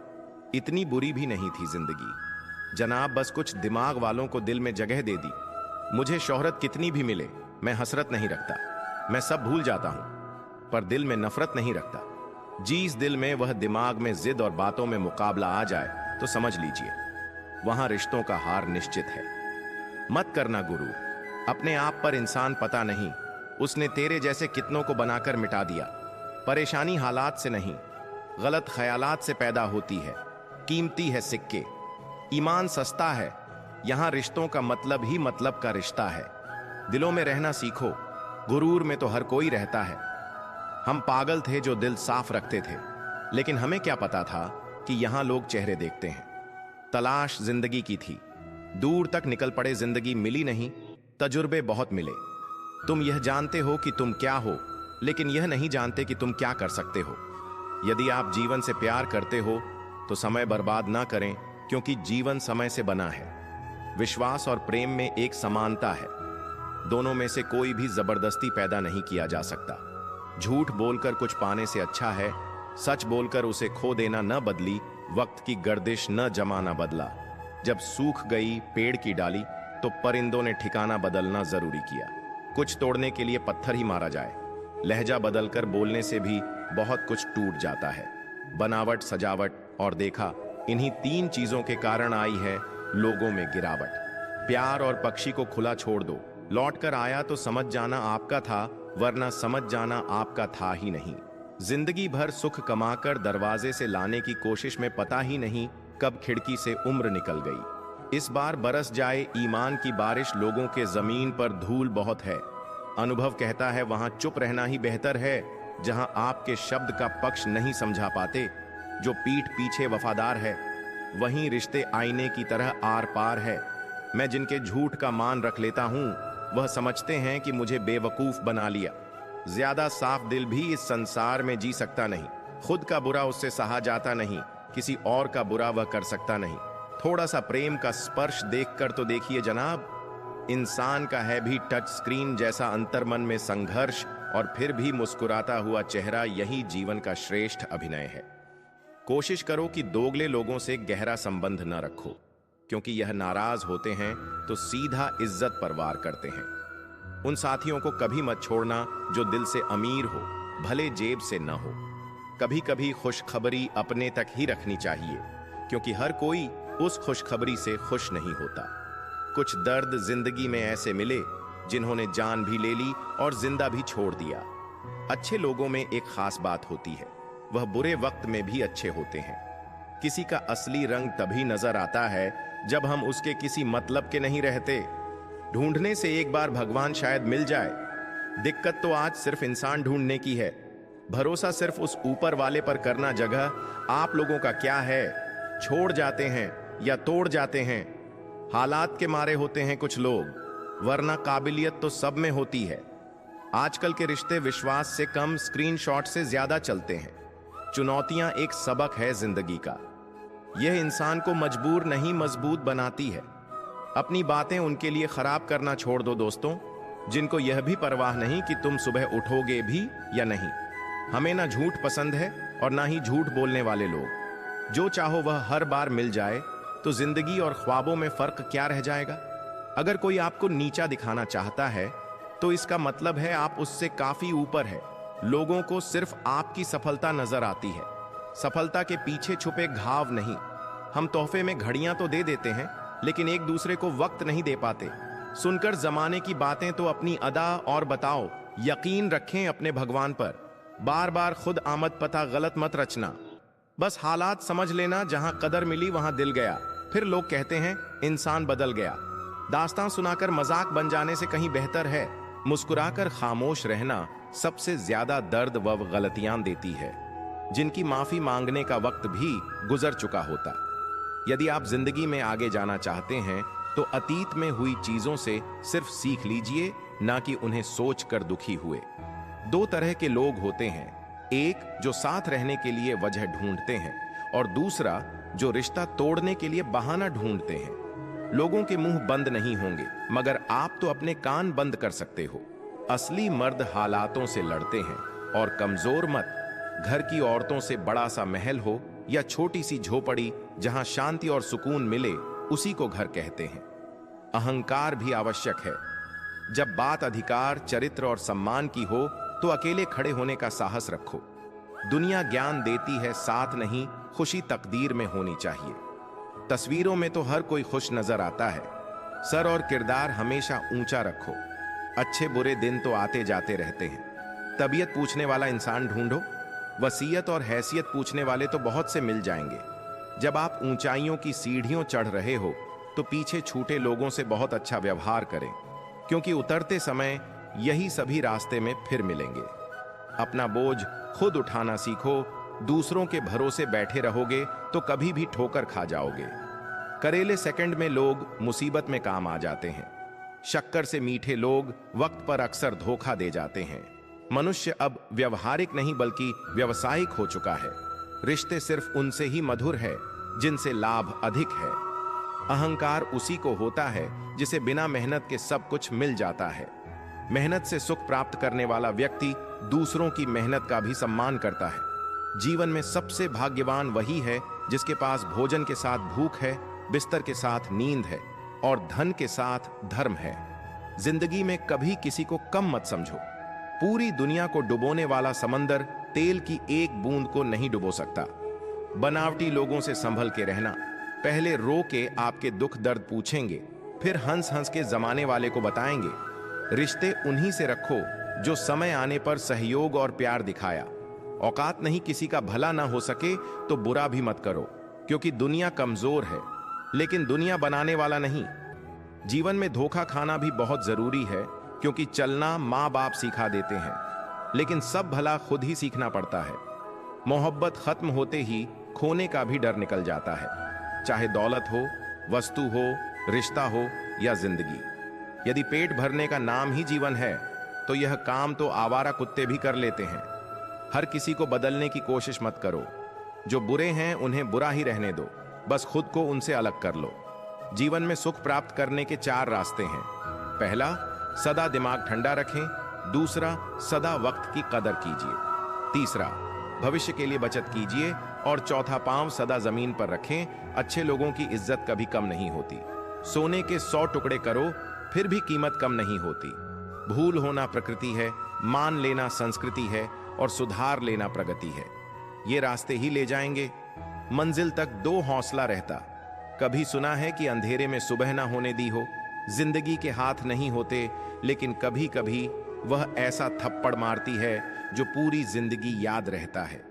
इतनी बुरी भी नहीं थी जिंदगी जनाब, बस कुछ दिमाग वालों को दिल में जगह दे दी। मुझे शोहरत कितनी भी मिले मैं हसरत नहीं रखता, मैं सब भूल जाता हूं, पर दिल में नफरत नहीं रखता। जिस दिल में वह दिमाग में जिद और बातों में मुकाबला आ जाए तो समझ लीजिए वहां रिश्तों का हार निश्चित है। मत करना गुरु, अपने आप पर इंसान पता नहीं, उसने तेरे जैसे कितनों को बनाकर मिटा दिया। परेशानी हालात से नहीं, गलत ख्यालात से पैदा होती है। कीमती है सिक्के, ईमान सस्ता है। यहां रिश्तों का मतलब ही मतलब का रिश्ता है। दिलों में रहना सीखो, गुरूर में तो हर कोई रहता है। हम पागल थे जो दिल साफ रखते थे, लेकिन हमें क्या पता था कि यहां लोग चेहरे देखते हैं। तलाश जिंदगी की थी, दूर तक निकल पड़े, जिंदगी मिली नहीं, तजुर्बे बहुत मिले। तुम यह जानते हो कि तुम क्या हो, लेकिन यह नहीं जानते कि तुम क्या कर सकते हो। यदि आप जीवन से प्यार करते हो तो समय बर्बाद ना करें, क्योंकि जीवन समय से बना है। विश्वास और प्रेम में एक समानता है, दोनों में से कोई भी जबरदस्ती पैदा नहीं किया जा सकता। झूठ बोलकर कुछ पाने से अच्छा है सच बोलकर उसे खो देना। न बदली वक्त की गर्दिश, न जमाना बदला। जब सूख गई पेड़ की डाली तो परिंदों ने ठिकाना बदलना जरूरी किया। कुछ तोड़ने के लिए पत्थर ही मारा जाए, लहजा बदलकर बोलने से भी बहुत कुछ टूट जाता है। बनावट, सजावट और देखा, इन्हीं 3 चीजों के कारण आई है लोगों में गिरावट। प्यार और पक्षी को खुला छोड़ दो, लौट कर आया तो समझ जाना आपका था, वरना समझ जाना आपका था ही नहीं। जिंदगी भर सुख कमाकर दरवाजे से लाने की कोशिश में पता ही नहीं कब खिड़की से उम्र निकल गई। इस बार बरस जाए ईमान की बारिश, लोगों के जमीन पर धूल बहुत है। अनुभव कहता है वहां चुप रहना ही बेहतर है, जहां आपके शब्द का पक्ष नहीं समझा पाते। जो पीठ पीछे वफादार है वहीं रिश्ते आईने की तरह आर पार है। मैं जिनके झूठ का मान रख लेता हूं वह समझते हैं कि मुझे बेवकूफ बना लिया। ज्यादा साफ दिल भी इस संसार में जी सकता नहीं। खुद का बुरा उससे सहा जाता नहीं, किसी और का बुरा वह कर सकता नहीं। थोड़ा सा प्रेम का स्पर्श देखकर तो देखिए जनाब, इंसान का है भी टच स्क्रीन जैसा अंतर्मन में संघर्ष, और फिर भी मुस्कुराता हुआ चेहरा, यही जीवन का श्रेष्ठ अभिनय है। कोशिश करो कि दोगले लोगों से गहरा संबंध न रखो। क्योंकि यह नाराज होते हैं तो सीधा इज्जत पर वार करते हैं। उन साथियों को कभी मत छोड़ना जो दिल से अमीर हो, भले जेब से न हो। कभी कभी खुशखबरी अपने तक ही रखनी चाहिए, क्योंकि हर कोई उस खुशखबरी से खुश नहीं होता। कुछ दर्द जिंदगी में ऐसे मिले जिन्होंने जान भी ले ली और जिंदा भी छोड़ दिया। अच्छे लोगों में एक खास बात होती है, वह बुरे वक्त में भी अच्छे होते हैं। किसी का असली रंग तभी नजर आता है जब हम उसके किसी मतलब के नहीं रहते। ढूंढने से एक बार भगवान शायद मिल जाए। दिक्कत तो आज सिर्फ इंसान ढूंढने की है। भरोसा सिर्फ उस ऊपर वाले पर करना। जगह आप लोगों का क्या है? छोड़ जाते हैं या तोड़ जाते हैं? हालात के मारे होते हैं कुछ लोग, वरना काबिलियत तो सब में होती है। आजकल के रिश्ते विश्वास से कम स्क्रीनशॉट से ज्यादा चलते हैं। चुनौतियां एक सबक है जिंदगी का। यह इंसान को मजबूर नहीं मजबूत बनाती है। अपनी बातें उनके लिए खराब करना छोड़ दो दोस्तों, जिनको यह भी परवाह नहीं कि तुम सुबह उठोगे भी या नहीं। हमें ना झूठ पसंद है और ना ही झूठ बोलने वाले लोग। जो चाहो वह हर बार मिल जाए तो जिंदगी और ख्वाबों में फर्क क्या रह जाएगा? अगर कोई आपको नीचा दिखाना चाहता है तो इसका मतलब है आप उससे काफी ऊपर है। लोगों को सिर्फ आपकी सफलता नजर आती है, सफलता के पीछे छुपे घाव नहीं। हम तोहफे में घड़ियां तो दे देते हैं, लेकिन एक दूसरे को वक्त नहीं दे पाते। सुनकर जमाने की बातें तो अपनी अदा और बताओ। यकीन रखें अपने भगवान पर। बार बार खुद आमद पता गलत मत रचना। बस हालात समझ लेना, जहां कदर मिली वहां दिल गया। फिर लोग कहते हैं इंसान बदल गया। दास्तां सुनाकर मजाक बन जाने से कहीं बेहतर है मुस्कुराकर खामोश रहना। सबसे ज्यादा दर्द वह गलतियां देती है जिनकी माफी मांगने का वक्त भी गुजर चुका होता। यदि आप जिंदगी में आगे जाना चाहते हैं तो अतीत में हुई चीजों से सिर्फ सीख लीजिए, ना कि उन्हें सोचकर दुखी हुए। दो तरह के लोग होते हैं, एक जो साथ रहने के लिए वजह ढूंढते हैं और दूसरा जो रिश्ता तोड़ने के लिए बहाना ढूंढते हैं। लोगों के मुंह बंद नहीं होंगे, मगर आप तो अपने कान बंद कर सकते हो। असली मर्द हालातों से लड़ते हैं और कमजोर मत। घर की औरतों से बड़ा सा महल हो या छोटी सी झोपड़ी, जहां शांति और सुकून मिले, उसी को घर कहते हैं। अहंकार भी आवश्यक है। जब बात अधिकार, चरित्र और सम्मान की हो तो अकेले खड़े होने का साहस रखो। दुनिया ज्ञान देती है, साथ नहीं, खुशी तकदीर में होनी चाहिए। तस्वीरों में तो हर कोई खुश नजर आता है। सर और किरदार हमेशा ऊंचा रखो। अच्छे बुरे दिन तो आते जाते रहते हैं। तबीयत पूछने वाला इंसान ढूंढो। वसीयत और हैसियत पूछने वाले तो बहुत से मिल जाएंगे। जब आप ऊंचाइयों की सीढ़ियों चढ़ रहे हो तो पीछे छूटे लोगों से बहुत अच्छा व्यवहार करें, क्योंकि उतरते समय यही सभी रास्ते में फिर मिलेंगे। अपना बोझ खुद उठाना सीखो। दूसरों के भरोसे बैठे रहोगे तो कभी भी ठोकर खा जाओगे। करेले सेकंड में लोग मुसीबत में काम आ जाते हैं। शक्कर से मीठे लोग वक्त पर अक्सर धोखा दे जाते हैं। मनुष्य अब व्यवहारिक नहीं बल्कि व्यवसायिक हो चुका है। रिश्ते सिर्फ उनसे ही मधुर है जिनसे लाभ अधिक है। अहंकार उसी को होता है जिसे बिना मेहनत के सब कुछ मिल जाता है। मेहनत से सुख प्राप्त करने वाला व्यक्ति दूसरों की मेहनत का भी सम्मान करता है। जीवन में सबसे भाग्यवान वही है जिसके पास भोजन के साथ भूख है, बिस्तर के साथ नींद है और धन के साथ धर्म है। जिंदगी में कभी किसी को कम मत समझो। पूरी दुनिया को डुबोने वाला समंदर तेल की एक बूंद को नहीं डुबो सकता। बनावटी लोगों से संभल के रहना। पहले रो के आपके दुख दर्द पूछेंगे, फिर हंस हंस के जमाने वाले को बताएंगे। रिश्ते उन्हीं से रखो जो समय आने पर सहयोग और प्यार दिखाया। औकात नहीं किसी का भला ना हो सके तो बुरा भी मत करो, क्योंकि दुनिया कमजोर है लेकिन दुनिया बनाने वाला नहीं। जीवन में धोखा खाना भी बहुत जरूरी है, क्योंकि चलना माँ बाप सिखा देते हैं, लेकिन सब भला खुद ही सीखना पड़ता है। मोहब्बत खत्म होते ही खोने का भी डर निकल जाता है, चाहे दौलत हो, वस्तु हो, रिश्ता हो या जिंदगी। यदि पेट भरने का नाम ही जीवन है तो यह काम तो आवारा कुत्ते भी कर लेते हैं। हर किसी को बदलने की कोशिश मत करो। जो बुरे हैं उन्हें बुरा ही रहने दो, बस खुद को उनसे अलग कर लो। जीवन में सुख प्राप्त करने के 4 रास्ते हैं। पहला, सदा दिमाग ठंडा रखें। दूसरा, सदा वक्त की कदर कीजिए। तीसरा, भविष्य के लिए बचत कीजिए और चौथा पांव सदा जमीन पर रखें। अच्छे लोगों की इज्जत कभी कम नहीं होती। सोने के 100 टुकड़े करो फिर भी कीमत कम नहीं होती। भूल होना प्रकृति है, मान लेना संस्कृति है और सुधार लेना प्रगति है। ये रास्ते ही ले जाएंगे मंजिल तक। दो हौसला रहता। कभी सुना है कि अंधेरे में सुबह ना होने दी हो। जिंदगी के हाथ नहीं होते, लेकिन कभी कभी वह ऐसा थप्पड़ मारती है जो पूरी जिंदगी याद रहता है।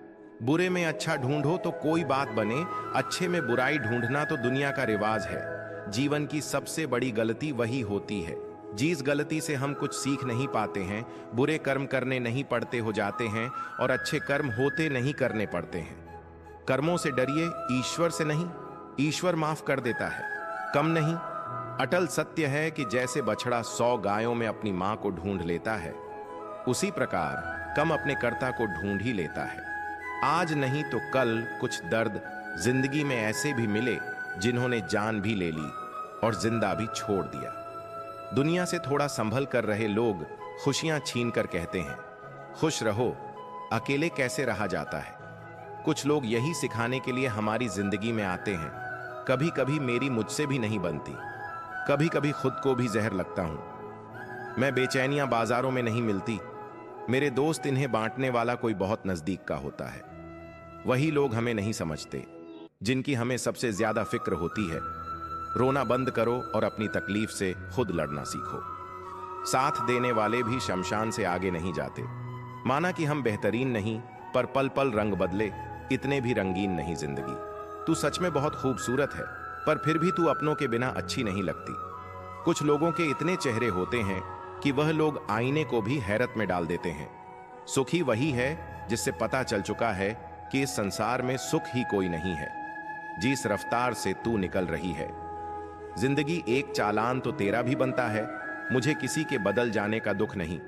बुरे में अच्छा ढूंढो तो कोई बात बने, अच्छे में बुराई ढूंढना तो दुनिया का रिवाज है। जीवन की सबसे बड़ी गलती वही होती है जिस गलती से हम कुछ सीख नहीं पाते हैं। बुरे कर्म करने नहीं पड़ते हो जाते हैं और अच्छे कर्म होते नहीं करने पड़ते हैं। कर्मों से डरिए, ईश्वर से नहीं। ईश्वर माफ कर देता है, कम नहीं। अटल सत्य है कि जैसे बछड़ा 100 गायों में अपनी मां को ढूंढ लेता है, उसी प्रकार कम अपने कर्ता को ढूंढ ही लेता है। आज नहीं तो कल कुछ दर्द जिंदगी में ऐसे भी मिले जिन्होंने जान भी ले ली और जिंदा भी छोड़ दिया। दुनिया से थोड़ा संभल कर रहे लोग खुशियां छीन कर कहते हैं, खुश रहो, अकेले कैसे रहा जाता है। कुछ लोग यही सिखाने के लिए हमारी जिंदगी में आते हैं। कभी कभी मेरी मुझसे भी नहीं बनती, कभी कभी खुद को भी जहर लगता हूं। मैं बेचैनियां बाजारों में नहीं मिलती। मेरे दोस्त इन्हें बांटने वाला कोई बहुत नजदीक का होता है। वही लोग हमें नहीं समझते जिनकी हमें सबसे ज्यादा फिक्र होती है। रोना बंद करो और अपनी तकलीफ से खुद लड़ना सीखो। साथ देने वाले भी शमशान से आगे नहीं जाते। माना कि हम बेहतरीन नहीं, पर पल पल रंग बदले, इतने भी रंगीन नहीं जिंदगी। तू सच में बहुत खूबसूरत है, पर फिर भी तू अपनों के बिना अच्छी नहीं लगती। कुछ लोगों के इतने चेहरे होते हैं कि वह लोग आईने को भी हैरत में डाल देते हैं। सुखी वही है जिससे पता चल चुका है कि इस संसार में सुख ही कोई नहीं है। जिस रफ्तार से तू निकल रही है, जिंदगी एक चालान तो तेरा भी बनता है। मुझे किसी के बदल जाने का दुख नहीं,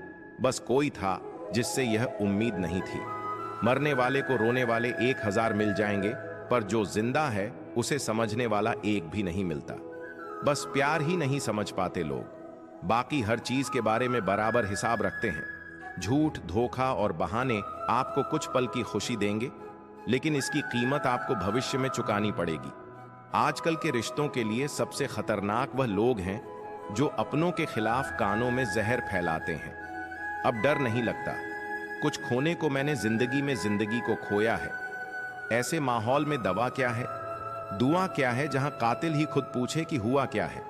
बस कोई था जिससे यह उम्मीद नहीं थी। मरने वाले को रोने वाले 1000 मिल जाएंगे, पर जो जिंदा है उसे समझने वाला एक भी नहीं मिलता। बस प्यार ही नहीं समझ पाते लोग, बाकी हर चीज के बारे में बराबर हिसाब रखते हैं। झूठ, धोखा और बहाने आपको कुछ पल की खुशी देंगे, लेकिन इसकी कीमत आपको भविष्य में चुकानी पड़ेगी। आजकल के रिश्तों के लिए सबसे खतरनाक वह लोग हैं जो अपनों के खिलाफ कानों में जहर फैलाते हैं। अब डर नहीं लगता। कुछ खोने को मैंने जिंदगी में जिंदगी को खोया है। ऐसे माहौल में दवा क्या है, दुआ क्या है, जहां कातिल ही खुद पूछे कि हुआ क्या है।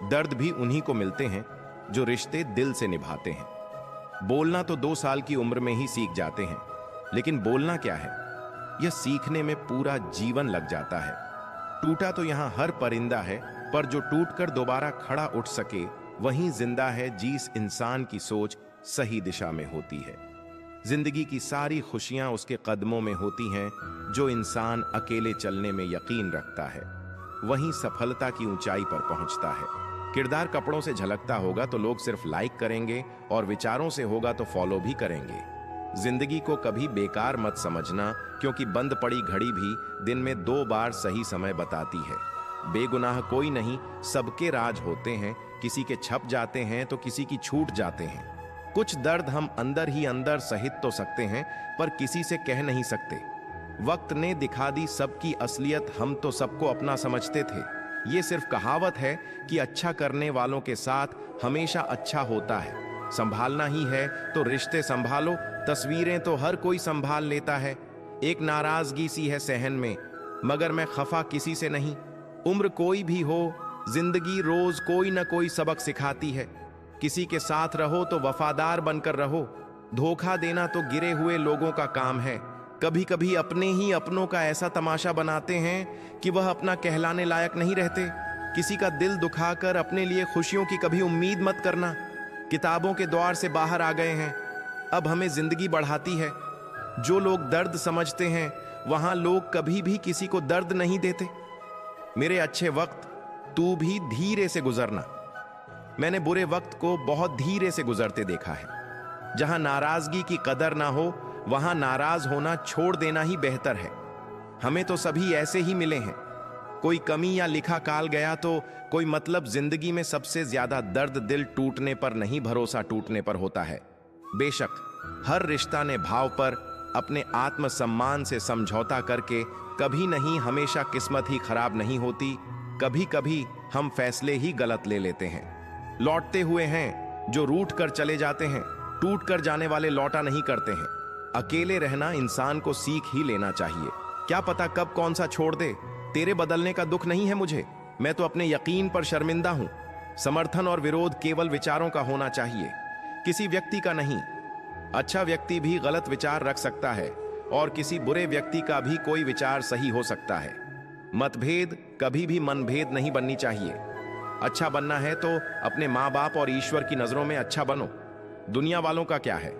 दर्द भी उन्हीं को मिलते हैं जो रिश्ते दिल से निभाते हैं। बोलना तो 2 साल की उम्र में ही सीख जाते हैं, लेकिन बोलना क्या है, यह सीखने में पूरा जीवन लग जाता है। टूटा तो यहां हर परिंदा है, पर जो टूटकर दोबारा खड़ा उठ सके वहीं जिंदा है जिस इंसान की सोच सही दिशा में होती है। जिंदगी की सारी खुशियां उसके कदमों में होती हैं। जो इंसान अकेले चलने में यकीन रखता है वहीं सफलता की ऊंचाई पर पहुंचता है। किरदार कपड़ों से झलकता होगा तो लोग सिर्फ लाइक करेंगे, और विचारों से होगा तो फॉलो भी करेंगे। जिंदगी को कभी बेकार मत समझना, क्योंकि बंद पड़ी घड़ी भी दिन में 2 बार सही समय बताती है। बेगुनाह कोई नहीं, सबके राज होते हैं। किसी के छप जाते हैं तो किसी की छूट जाते हैं। कुछ दर्द हम अंदर ही अंदर सहित तो सकते हैं, पर किसी से कह नहीं सकते। वक्त ने दिखा दी सबकी असलियत, हम तो सबको अपना समझते थे। ये सिर्फ कहावत है कि अच्छा करने वालों के साथ हमेशा अच्छा होता है। संभालना ही है तो रिश्ते संभालो, तस्वीरें तो हर कोई संभाल लेता है। एक नाराजगी सी है सहन में, मगर मैं खफा किसी से नहीं। उम्र कोई भी हो, जिंदगी रोज कोई ना कोई सबक सिखाती है। किसी के साथ रहो तो वफादार बनकर रहो। धोखा देना तो गिरे हुए लोगों का काम है। कभी कभी अपने ही अपनों का ऐसा तमाशा बनाते हैं कि वह अपना कहलाने लायक नहीं रहते। किसी का दिल दुखाकर अपने लिए खुशियों की कभी उम्मीद मत करना। किताबों के द्वार से बाहर आ गए हैं, अब हमें जिंदगी बढ़ाती है। जो लोग दर्द समझते हैं वहां लोग कभी भी किसी को दर्द नहीं देते। मेरे अच्छे वक्त तू भी धीरे से गुजरना। मैंने बुरे वक्त को बहुत धीरे से गुजरते देखा है। जहां नाराजगी की कदर ना हो वहां नाराज होना छोड़ देना ही बेहतर है। हमें तो सभी ऐसे ही मिले हैं। कोई कमी या लिखा काल गया तो कोई मतलब। जिंदगी में सबसे ज्यादा दर्द दिल टूटने पर नहीं, भरोसा टूटने पर होता है। बेशक हर रिश्ता ने भाव पर अपने आत्मसम्मान से समझौता करके कभी नहीं, हमेशा किस्मत ही खराब नहीं होती। कभी कभी हम फैसले ही गलत ले लेते हैं। लौटते हुए हैं जो रूठ कर चले जाते हैं, टूट कर जाने वाले लौटा नहीं करते हैं। अकेले रहना इंसान को सीख ही लेना चाहिए। क्या पता कब कौन सा छोड़ दे। तेरे बदलने का दुख नहीं है मुझे, मैं तो अपने यकीन पर शर्मिंदा हूं। समर्थन और विरोध केवल विचारों का होना चाहिए, किसी व्यक्ति का नहीं। अच्छा व्यक्ति भी गलत विचार रख सकता है और किसी बुरे व्यक्ति का भी कोई विचार सही हो सकता है। मतभेद कभी भी मनभेद नहीं बननी चाहिए। अच्छा बनना है तो अपने माँ बाप और ईश्वर की नजरों में अच्छा बनो। दुनिया वालों का क्या है,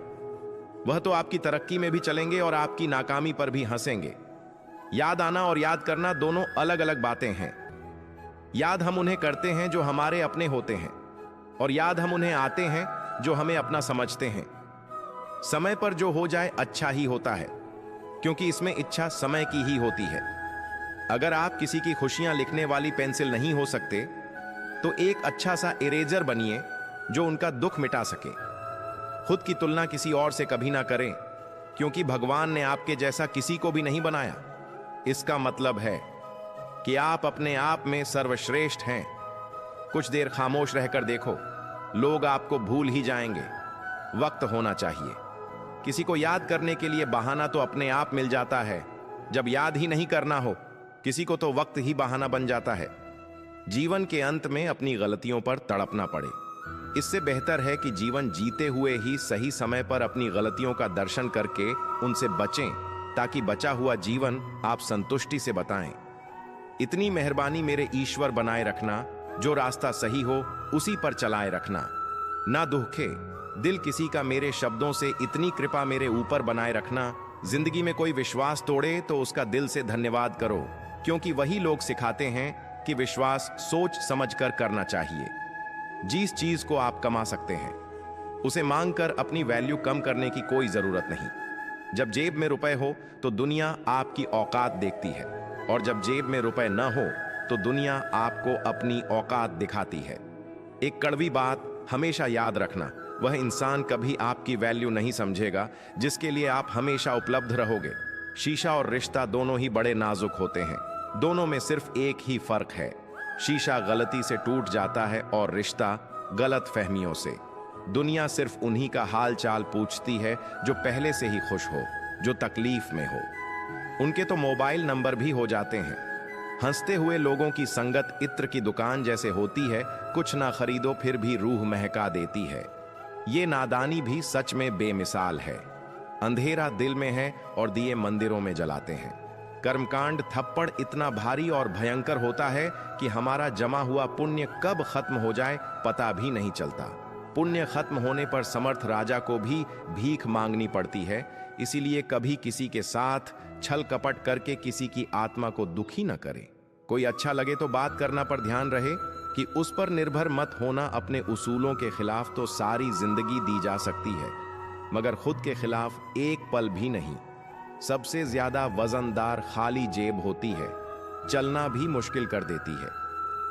वह तो आपकी तरक्की में भी चलेंगे और आपकी नाकामी पर भी हंसेंगे। याद आना और याद करना दोनों अलग अलग बातें हैं। याद हम उन्हें करते हैं जो हमारे अपने होते हैं, और याद हम उन्हें आते हैं जो हमें अपना समझते हैं। समय पर जो हो जाए अच्छा ही होता है, क्योंकि इसमें इच्छा समय की ही होती है। अगर आप किसी की खुशियां लिखने वाली पेंसिल नहीं हो सकते, तो एक अच्छा सा इरेजर बनिए जो उनका दुख मिटा सके। खुद की तुलना किसी और से कभी ना करें, क्योंकि भगवान ने आपके जैसा किसी को भी नहीं बनाया। इसका मतलब है कि आप अपने आप में सर्वश्रेष्ठ हैं। कुछ देर खामोश रहकर देखो, लोग आपको भूल ही जाएंगे। वक्त होना चाहिए। किसी को याद करने के लिए बहाना तो अपने आप मिल जाता है। जब याद ही नहीं करना हो किसी को, तो वक्त ही बहाना बन जाता है। जीवन के अंत में अपनी गलतियों पर तड़पना पड़े, इससे बेहतर है कि जीवन जीते हुए ही सही समय पर अपनी गलतियों का दर्शन करके उनसे बचें, ताकि बचा हुआ जीवन आप संतुष्टि से बताएं। इतनी मेहरबानी मेरे ईश्वर बनाए रखना, जो रास्ता सही हो उसी पर चलाए रखना। ना दुखे दिल किसी का मेरे शब्दों से, इतनी कृपा मेरे ऊपर बनाए रखना। जिंदगी में कोई विश्वास तोड़े तो उसका दिल से धन्यवाद करो, क्योंकि वही लोग सिखाते हैं कि विश्वास सोच समझ कर करना चाहिए। जिस चीज को आप कमा सकते हैं उसे मांगकर अपनी वैल्यू कम करने की कोई जरूरत नहीं। जब जेब में रुपए हो तो दुनिया आपकी औकात देखती है, और जब जेब में रुपए न हो तो दुनिया आपको अपनी औकात दिखाती है। एक कड़वी बात हमेशा याद रखना, वह इंसान कभी आपकी वैल्यू नहीं समझेगा जिसके लिए आप हमेशा उपलब्ध रहोगे। शीशा और रिश्ता दोनों ही बड़े नाजुक होते हैं, दोनों में सिर्फ एक ही फर्क है। शीशा गलती से टूट जाता है और रिश्ता गलत फहमियों से। दुनिया सिर्फ उन्हीं का हाल चाल पूछती है जो पहले से ही खुश हो, जो तकलीफ में हो। उनके तो मोबाइल नंबर भी हो जाते हैं। हंसते हुए लोगों की संगत इत्र की दुकान जैसे होती है, कुछ ना खरीदो फिर भी रूह महका देती है। ये नादानी भी सच में बेमिसाल है। अंधेरा दिल में है और दिए मंदिरों में जलाते हैं। कर्मकांड थप्पड़ इतना भारी और भयंकर होता है कि हमारा जमा हुआ पुण्य कब खत्म हो जाए पता भी नहीं चलता। पुण्य खत्म होने पर समर्थ राजा को भी भीख मांगनी पड़ती है। इसीलिए कभी किसी के साथ छल कपट करके किसी की आत्मा को दुखी न करें। कोई अच्छा लगे तो बात करना, पर ध्यान रहे कि उस पर निर्भर मत होना। अपने उसूलों के खिलाफ तो सारी जिंदगी दी जा सकती है, मगर खुद के खिलाफ एक पल भी नहीं। सबसे ज्यादा वजनदार खाली जेब होती है, चलना भी मुश्किल कर देती है।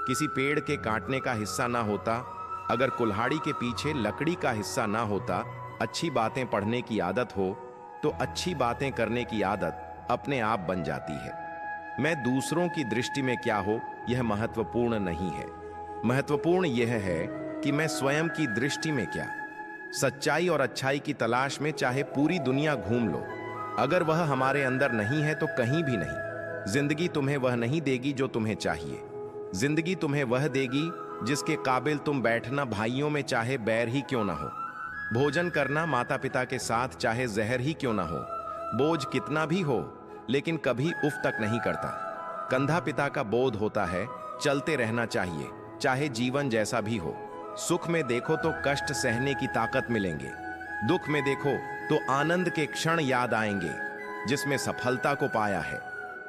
किसी पेड़ के काटने का हिस्सा ना होता, अगर कुल्हाड़ी के पीछे लकड़ी का हिस्सा ना होता। अच्छी बातें पढ़ने की आदत हो तो अच्छी बातें करने की आदत अपने आप बन जाती है। मैं दूसरों की दृष्टि में क्या हो यह महत्वपूर्ण नहीं है, महत्वपूर्ण यह है कि मैं स्वयं की दृष्टि में क्या। सच्चाई और अच्छाई की तलाश में चाहे पूरी दुनिया घूम लो, अगर वह हमारे अंदर नहीं है तो कहीं भी नहीं। जिंदगी तुम्हें वह नहीं देगी जो तुम्हें चाहिए। जिंदगी तुम्हें वह देगी जिसके काबिल तुम बैठना, भाइयों में चाहे बैर ही क्यों ना हो। भोजन करना माता पिता के साथ चाहे जहर ही क्यों ना हो। बोझ कितना भी हो लेकिन कभी उफ तक नहीं करता। कंधा पिता का बोध होता है, चलते रहना चाहिए चाहे जीवन जैसा भी हो। सुख में देखो तो कष्ट सहने की ताकत मिलेंगे, दुख में देखो तो आनंद के क्षण याद आएंगे। जिसमें सफलता को पाया है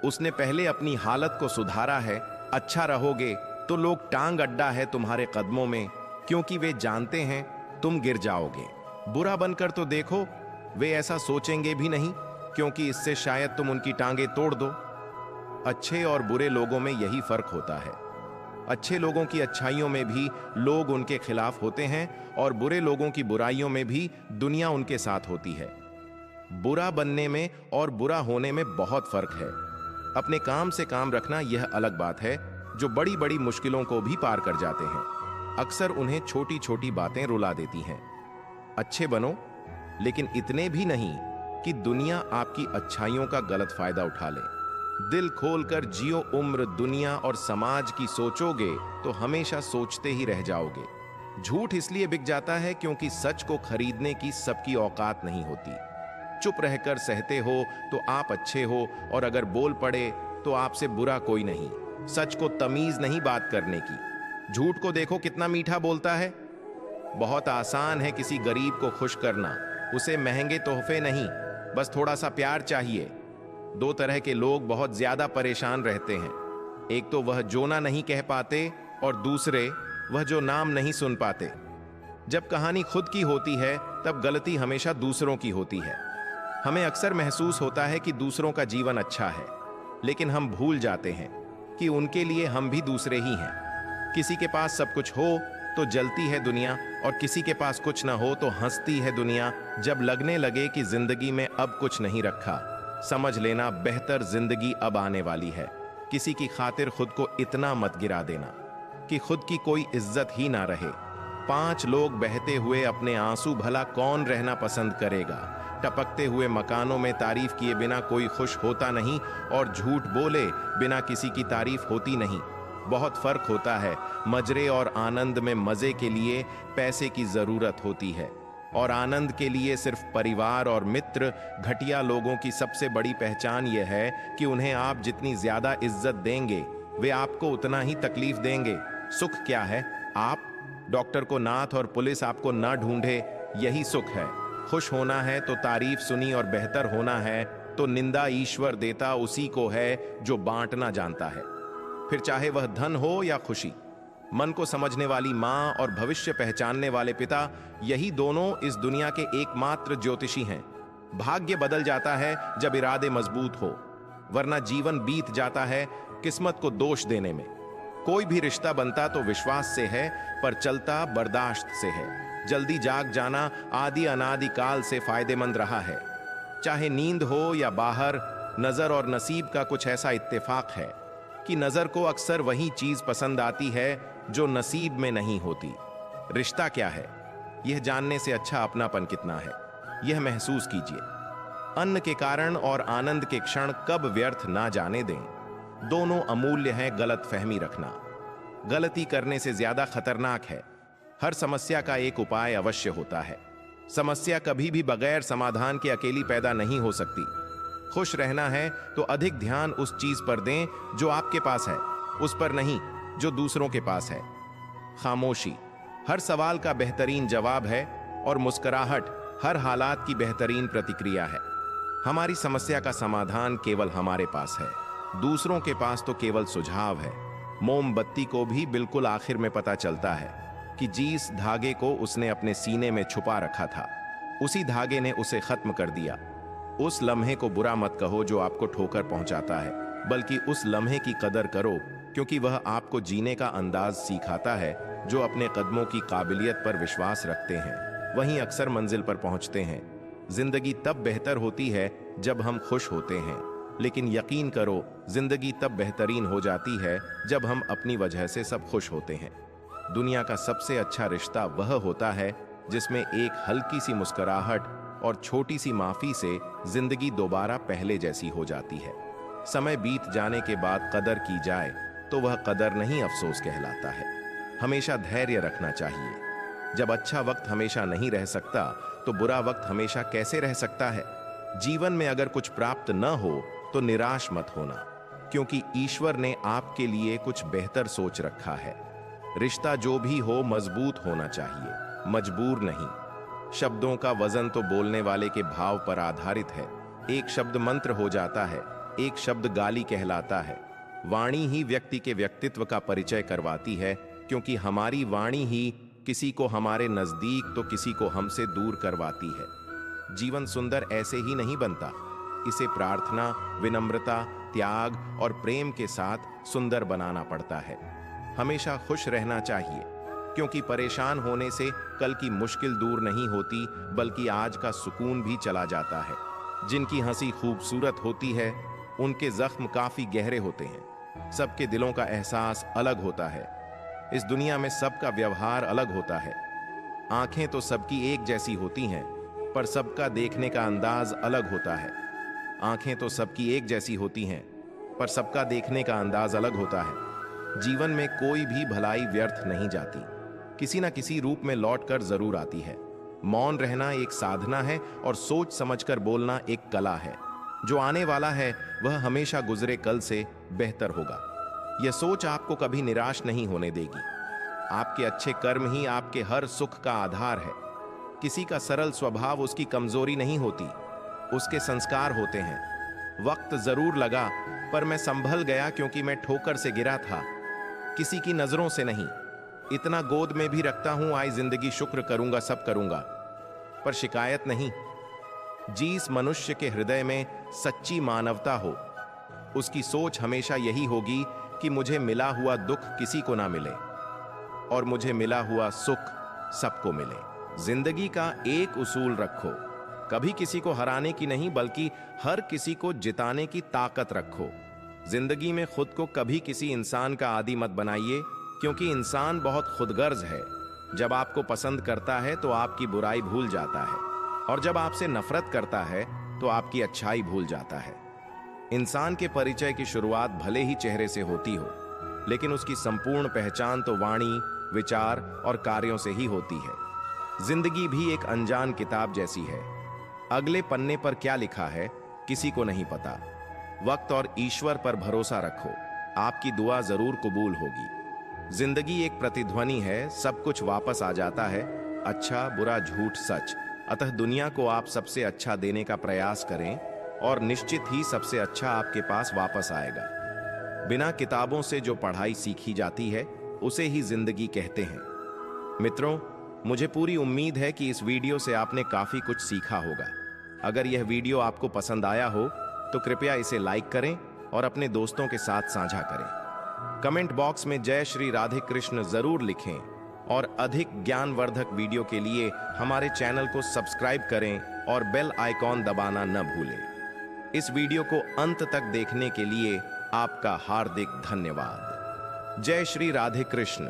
उसने पहले अपनी हालत को सुधारा है। अच्छा रहोगे तो लोग टांग अड्डा है तुम्हारे कदमों में, क्योंकि वे जानते हैं तुम गिर जाओगे। बुरा बनकर तो देखो, वे ऐसा सोचेंगे भी नहीं, क्योंकि इससे शायद तुम उनकी टांगे तोड़ दो। अच्छे और बुरे लोगों में यही फर्क होता है। अच्छे लोगों की अच्छाइयों में भी लोग उनके खिलाफ होते हैं और बुरे लोगों की बुराइयों में भी दुनिया उनके साथ होती है। बुरा बनने में और बुरा होने में बहुत फर्क है। अपने काम से काम रखना यह अलग बात है, जो बड़ी बड़ी मुश्किलों को भी पार कर जाते हैं। अक्सर उन्हें छोटी छोटी बातें रुला देती हैं। अच्छे बनो, लेकिन इतने भी नहीं कि दुनिया आपकी अच्छाइयों का गलत फायदा उठा ले। दिल खोलकर जियो उम्र दुनिया और समाज की सोचोगे तो हमेशा सोचते ही रह जाओगे। झूठ इसलिए बिक जाता है क्योंकि सच को खरीदने की सबकी औकात नहीं होती। चुप रहकर सहते हो तो आप अच्छे हो, और अगर बोल पड़े तो आपसे बुरा कोई नहीं। सच को तमीज नहीं बात करने की। झूठ को देखो कितना मीठा बोलता है। बहुत आसान है किसी गरीब को खुश करना। उसे महंगे तोहफे नहीं, बस थोड़ा सा प्यार चाहिए। दो तरह के लोग बहुत ज्यादा परेशान रहते हैं। एक तो वह जो ना नहीं कह पाते, और दूसरे वह जो नाम नहीं सुन पाते। जब कहानी खुद की होती है तब गलती हमेशा दूसरों की होती है। हमें अक्सर महसूस होता है कि दूसरों का जीवन अच्छा है, लेकिन हम भूल जाते हैं कि उनके लिए हम भी दूसरे ही हैं। किसी के पास सब कुछ हो तो जलती है दुनिया, और किसी के पास कुछ ना हो तो हंसती है दुनिया। जब लगने लगे कि जिंदगी में अब कुछ नहीं रखा, समझ लेना बेहतर जिंदगी अब आने वाली है। किसी की खातिर खुद को इतना मत गिरा देना कि खुद की कोई इज्जत ही ना रहे। 5 लोग बहते हुए अपने आंसू भला कौन रहना पसंद करेगा। टपकते हुए मकानों में तारीफ किए बिना कोई खुश होता नहीं, और झूठ बोले बिना किसी की तारीफ होती नहीं। बहुत फर्क होता है। मजरे और आनंद में मजे के लिए पैसे की जरूरत होती है, और आनंद के लिए सिर्फ परिवार और मित्र। घटिया लोगों की सबसे बड़ी पहचान यह है कि उन्हें आप जितनी ज्यादा इज्जत देंगे, वे आपको उतना ही तकलीफ देंगे। सुख क्या है? आप डॉक्टर को नाथ और पुलिस आपको ना ढूंढे, यही सुख है। खुश होना है तो तारीफ सुनी, और बेहतर होना है तो निंदा ईश्वर देता उसी को है जो बांटना जानता है। फिर चाहे वह धन हो या खुशी। मन को समझने वाली माँ और भविष्य पहचानने वाले पिता, यही दोनों इस दुनिया के एकमात्र ज्योतिषी हैं। भाग्य बदल जाता है जब इरादे मजबूत हो, वरना जीवन बीत जाता है किस्मत को दोष देने में। कोई भी रिश्ता बनता तो विश्वास से है, पर चलता बर्दाश्त से है। जल्दी जाग जाना आदि अनादि काल से फायदेमंद रहा है। चाहे नींद हो या बाहर, नजर और नसीब का कुछ ऐसा इत्तेफाक है कि नजर को अक्सर वही चीज पसंद आती है जो नसीब में नहीं होती। रिश्ता क्या है, यह जानने से अच्छा अपनापन कितना है, यह महसूस कीजिए। अन्न के कारण और आनंद के क्षण कब व्यर्थ ना जाने दें। दोनों अमूल्य हैं। गलत फहमी रखना गलती करने से ज्यादा खतरनाक है। हर समस्या का एक उपाय अवश्य होता है। समस्या कभी भी बगैर समाधान के अकेली पैदा नहीं हो सकती। खुश रहना है तो अधिक ध्यान उस चीज पर दें जो आपके पास है, उस पर नहीं जो दूसरों के पास है। खामोशी हर सवाल का बेहतरीन जवाब है, और मुस्कुराहट हर हालात की बेहतरीन प्रतिक्रिया है। हमारी समस्या का समाधान केवल हमारे पास है, दूसरों के पास तो केवल सुझाव है। मोमबत्ती को भी बिल्कुल आखिर में पता चलता है कि जिस धागे को उसने अपने सीने में छुपा रखा था, उसी धागे ने उसे खत्म कर दिया। उस लम्हे को बुरा मत कहो जो आपको ठोकर पहुंचाता है, बल्कि उस लम्हे की कदर करो, क्योंकि वह आपको जीने का अंदाज सिखाता है। जो अपने कदमों की काबिलियत पर विश्वास रखते हैं, वहीं अक्सर मंजिल पर पहुंचते हैं। जिंदगी तब बेहतर होती है जब हम खुश होते हैं, लेकिन यकीन करो जिंदगी तब बेहतरीन हो जाती है जब हम अपनी वजह से सब खुश होते हैं। दुनिया का सबसे अच्छा रिश्ता वह होता है जिसमें एक हल्की सी मुस्कुराहट और छोटी सी माफी से जिंदगी दोबारा पहले जैसी हो जाती है। समय बीत जाने के बाद कदर की जाए तो वह कदर नहीं, अफसोस कहलाता है। हमेशा धैर्य रखना चाहिए। जब अच्छा वक्त हमेशा नहीं रह सकता तो बुरा वक्त हमेशा कैसे रह सकता है। जीवन में अगर कुछ प्राप्त न हो तो निराश मत होना, क्योंकि ईश्वर ने आपके लिए कुछ बेहतर सोच रखा है। रिश्ता जो भी हो मजबूत होना चाहिए, मजबूर नहीं। शब्दों का वजन तो बोलने वाले के भाव पर आधारित है। एक शब्द मंत्र हो जाता है, एक शब्द गाली कहलाता है। वाणी ही व्यक्ति के व्यक्तित्व का परिचय करवाती है, क्योंकि हमारी वाणी ही किसी को हमारे नजदीक तो किसी को हमसे दूर करवाती है। जीवन सुंदर ऐसे ही नहीं बनता, इसे प्रार्थना, विनम्रता, त्याग और प्रेम के साथ सुंदर बनाना पड़ता है। हमेशा खुश रहना चाहिए, क्योंकि परेशान होने से कल की मुश्किल दूर नहीं होती, बल्कि आज का सुकून भी चला जाता है। जिनकी हंसी खूबसूरत होती है, उनके जख्म काफी गहरे होते हैं। सबके दिलों का एहसास अलग होता है। इस दुनिया में सबका व्यवहार अलग होता है। आंखें तो सबकी एक जैसी होती हैं, पर सबका देखने का अंदाज अलग होता है। आंखें तो सबकी एक जैसी होती हैं, पर सबका देखने का अंदाज अलग होता है। जीवन में कोई भी भलाई व्यर्थ नहीं जाती, किसी ना किसी रूप में लौटकर जरूर आती है। मौन रहना एक साधना है और सोच समझकर बोलना एक कला है। जो आने वाला है वह हमेशा गुजरे कल से बेहतर होगा। यह सोच आपको कभी निराश नहीं होने देगी। आपके अच्छे कर्म ही आपके हर सुख का आधार है। किसी का सरल स्वभाव उसकी कमजोरी नहीं होती, उसके संस्कार होते हैं। वक्त जरूर लगा, पर मैं संभल गया क्योंकि मैं ठोकर से गिरा था, किसी की नजरों से नहीं। इतना गोद में भी रखता हूं, आई जिंदगी शुक्र करूंगा, सब करूंगा, पर शिकायत नहीं। जिस मनुष्य के हृदय में सच्ची मानवता हो, उसकी सोच हमेशा यही होगी कि मुझे मिला हुआ दुख किसी को ना मिले और मुझे मिला हुआ सुख सबको मिले। जिंदगी का एक उसूल रखो, कभी किसी को हराने की नहीं, बल्कि हर किसी को जिताने की ताकत रखो। जिंदगी में खुद को कभी किसी इंसान का आदी मत बनाइए, क्योंकि इंसान बहुत खुदगर्ज है। जब आपको पसंद करता है तो आपकी बुराई भूल जाता है, और जब आपसे नफरत करता है तो आपकी अच्छाई भूल जाता है। इंसान के परिचय की शुरुआत भले ही चेहरे से होती हो, लेकिन उसकी संपूर्ण पहचान तो वाणी, विचार और कार्यों से ही होती है। जिंदगी भी एक अनजान किताब जैसी है। अगले पन्ने पर क्या लिखा है किसी को नहीं पता। वक्त और ईश्वर पर भरोसा रखो, आपकी दुआ जरूर कबूल होगी। जिंदगी एक प्रतिध्वनि है, सब कुछ वापस आ जाता है, अच्छा बुरा झूठ सच। अतः दुनिया को आप सबसे अच्छा देने का प्रयास करें और निश्चित ही सबसे अच्छा आपके पास वापस आएगा। बिना किताबों से जो पढ़ाई सीखी जाती है उसे ही जिंदगी कहते हैं। मित्रों, मुझे पूरी उम्मीद है कि इस वीडियो से आपने काफी कुछ सीखा होगा। अगर यह वीडियो आपको पसंद आया हो तो कृपया इसे लाइक करें और अपने दोस्तों के साथ साझा करें। कमेंट बॉक्स में जय श्री राधे कृष्ण जरूर लिखें और अधिक ज्ञानवर्धक वीडियो के लिए हमारे चैनल को सब्सक्राइब करें और बेल आइकॉन दबाना न भूलें। इस वीडियो को अंत तक देखने के लिए आपका हार्दिक धन्यवाद। जय श्री राधे कृष्ण।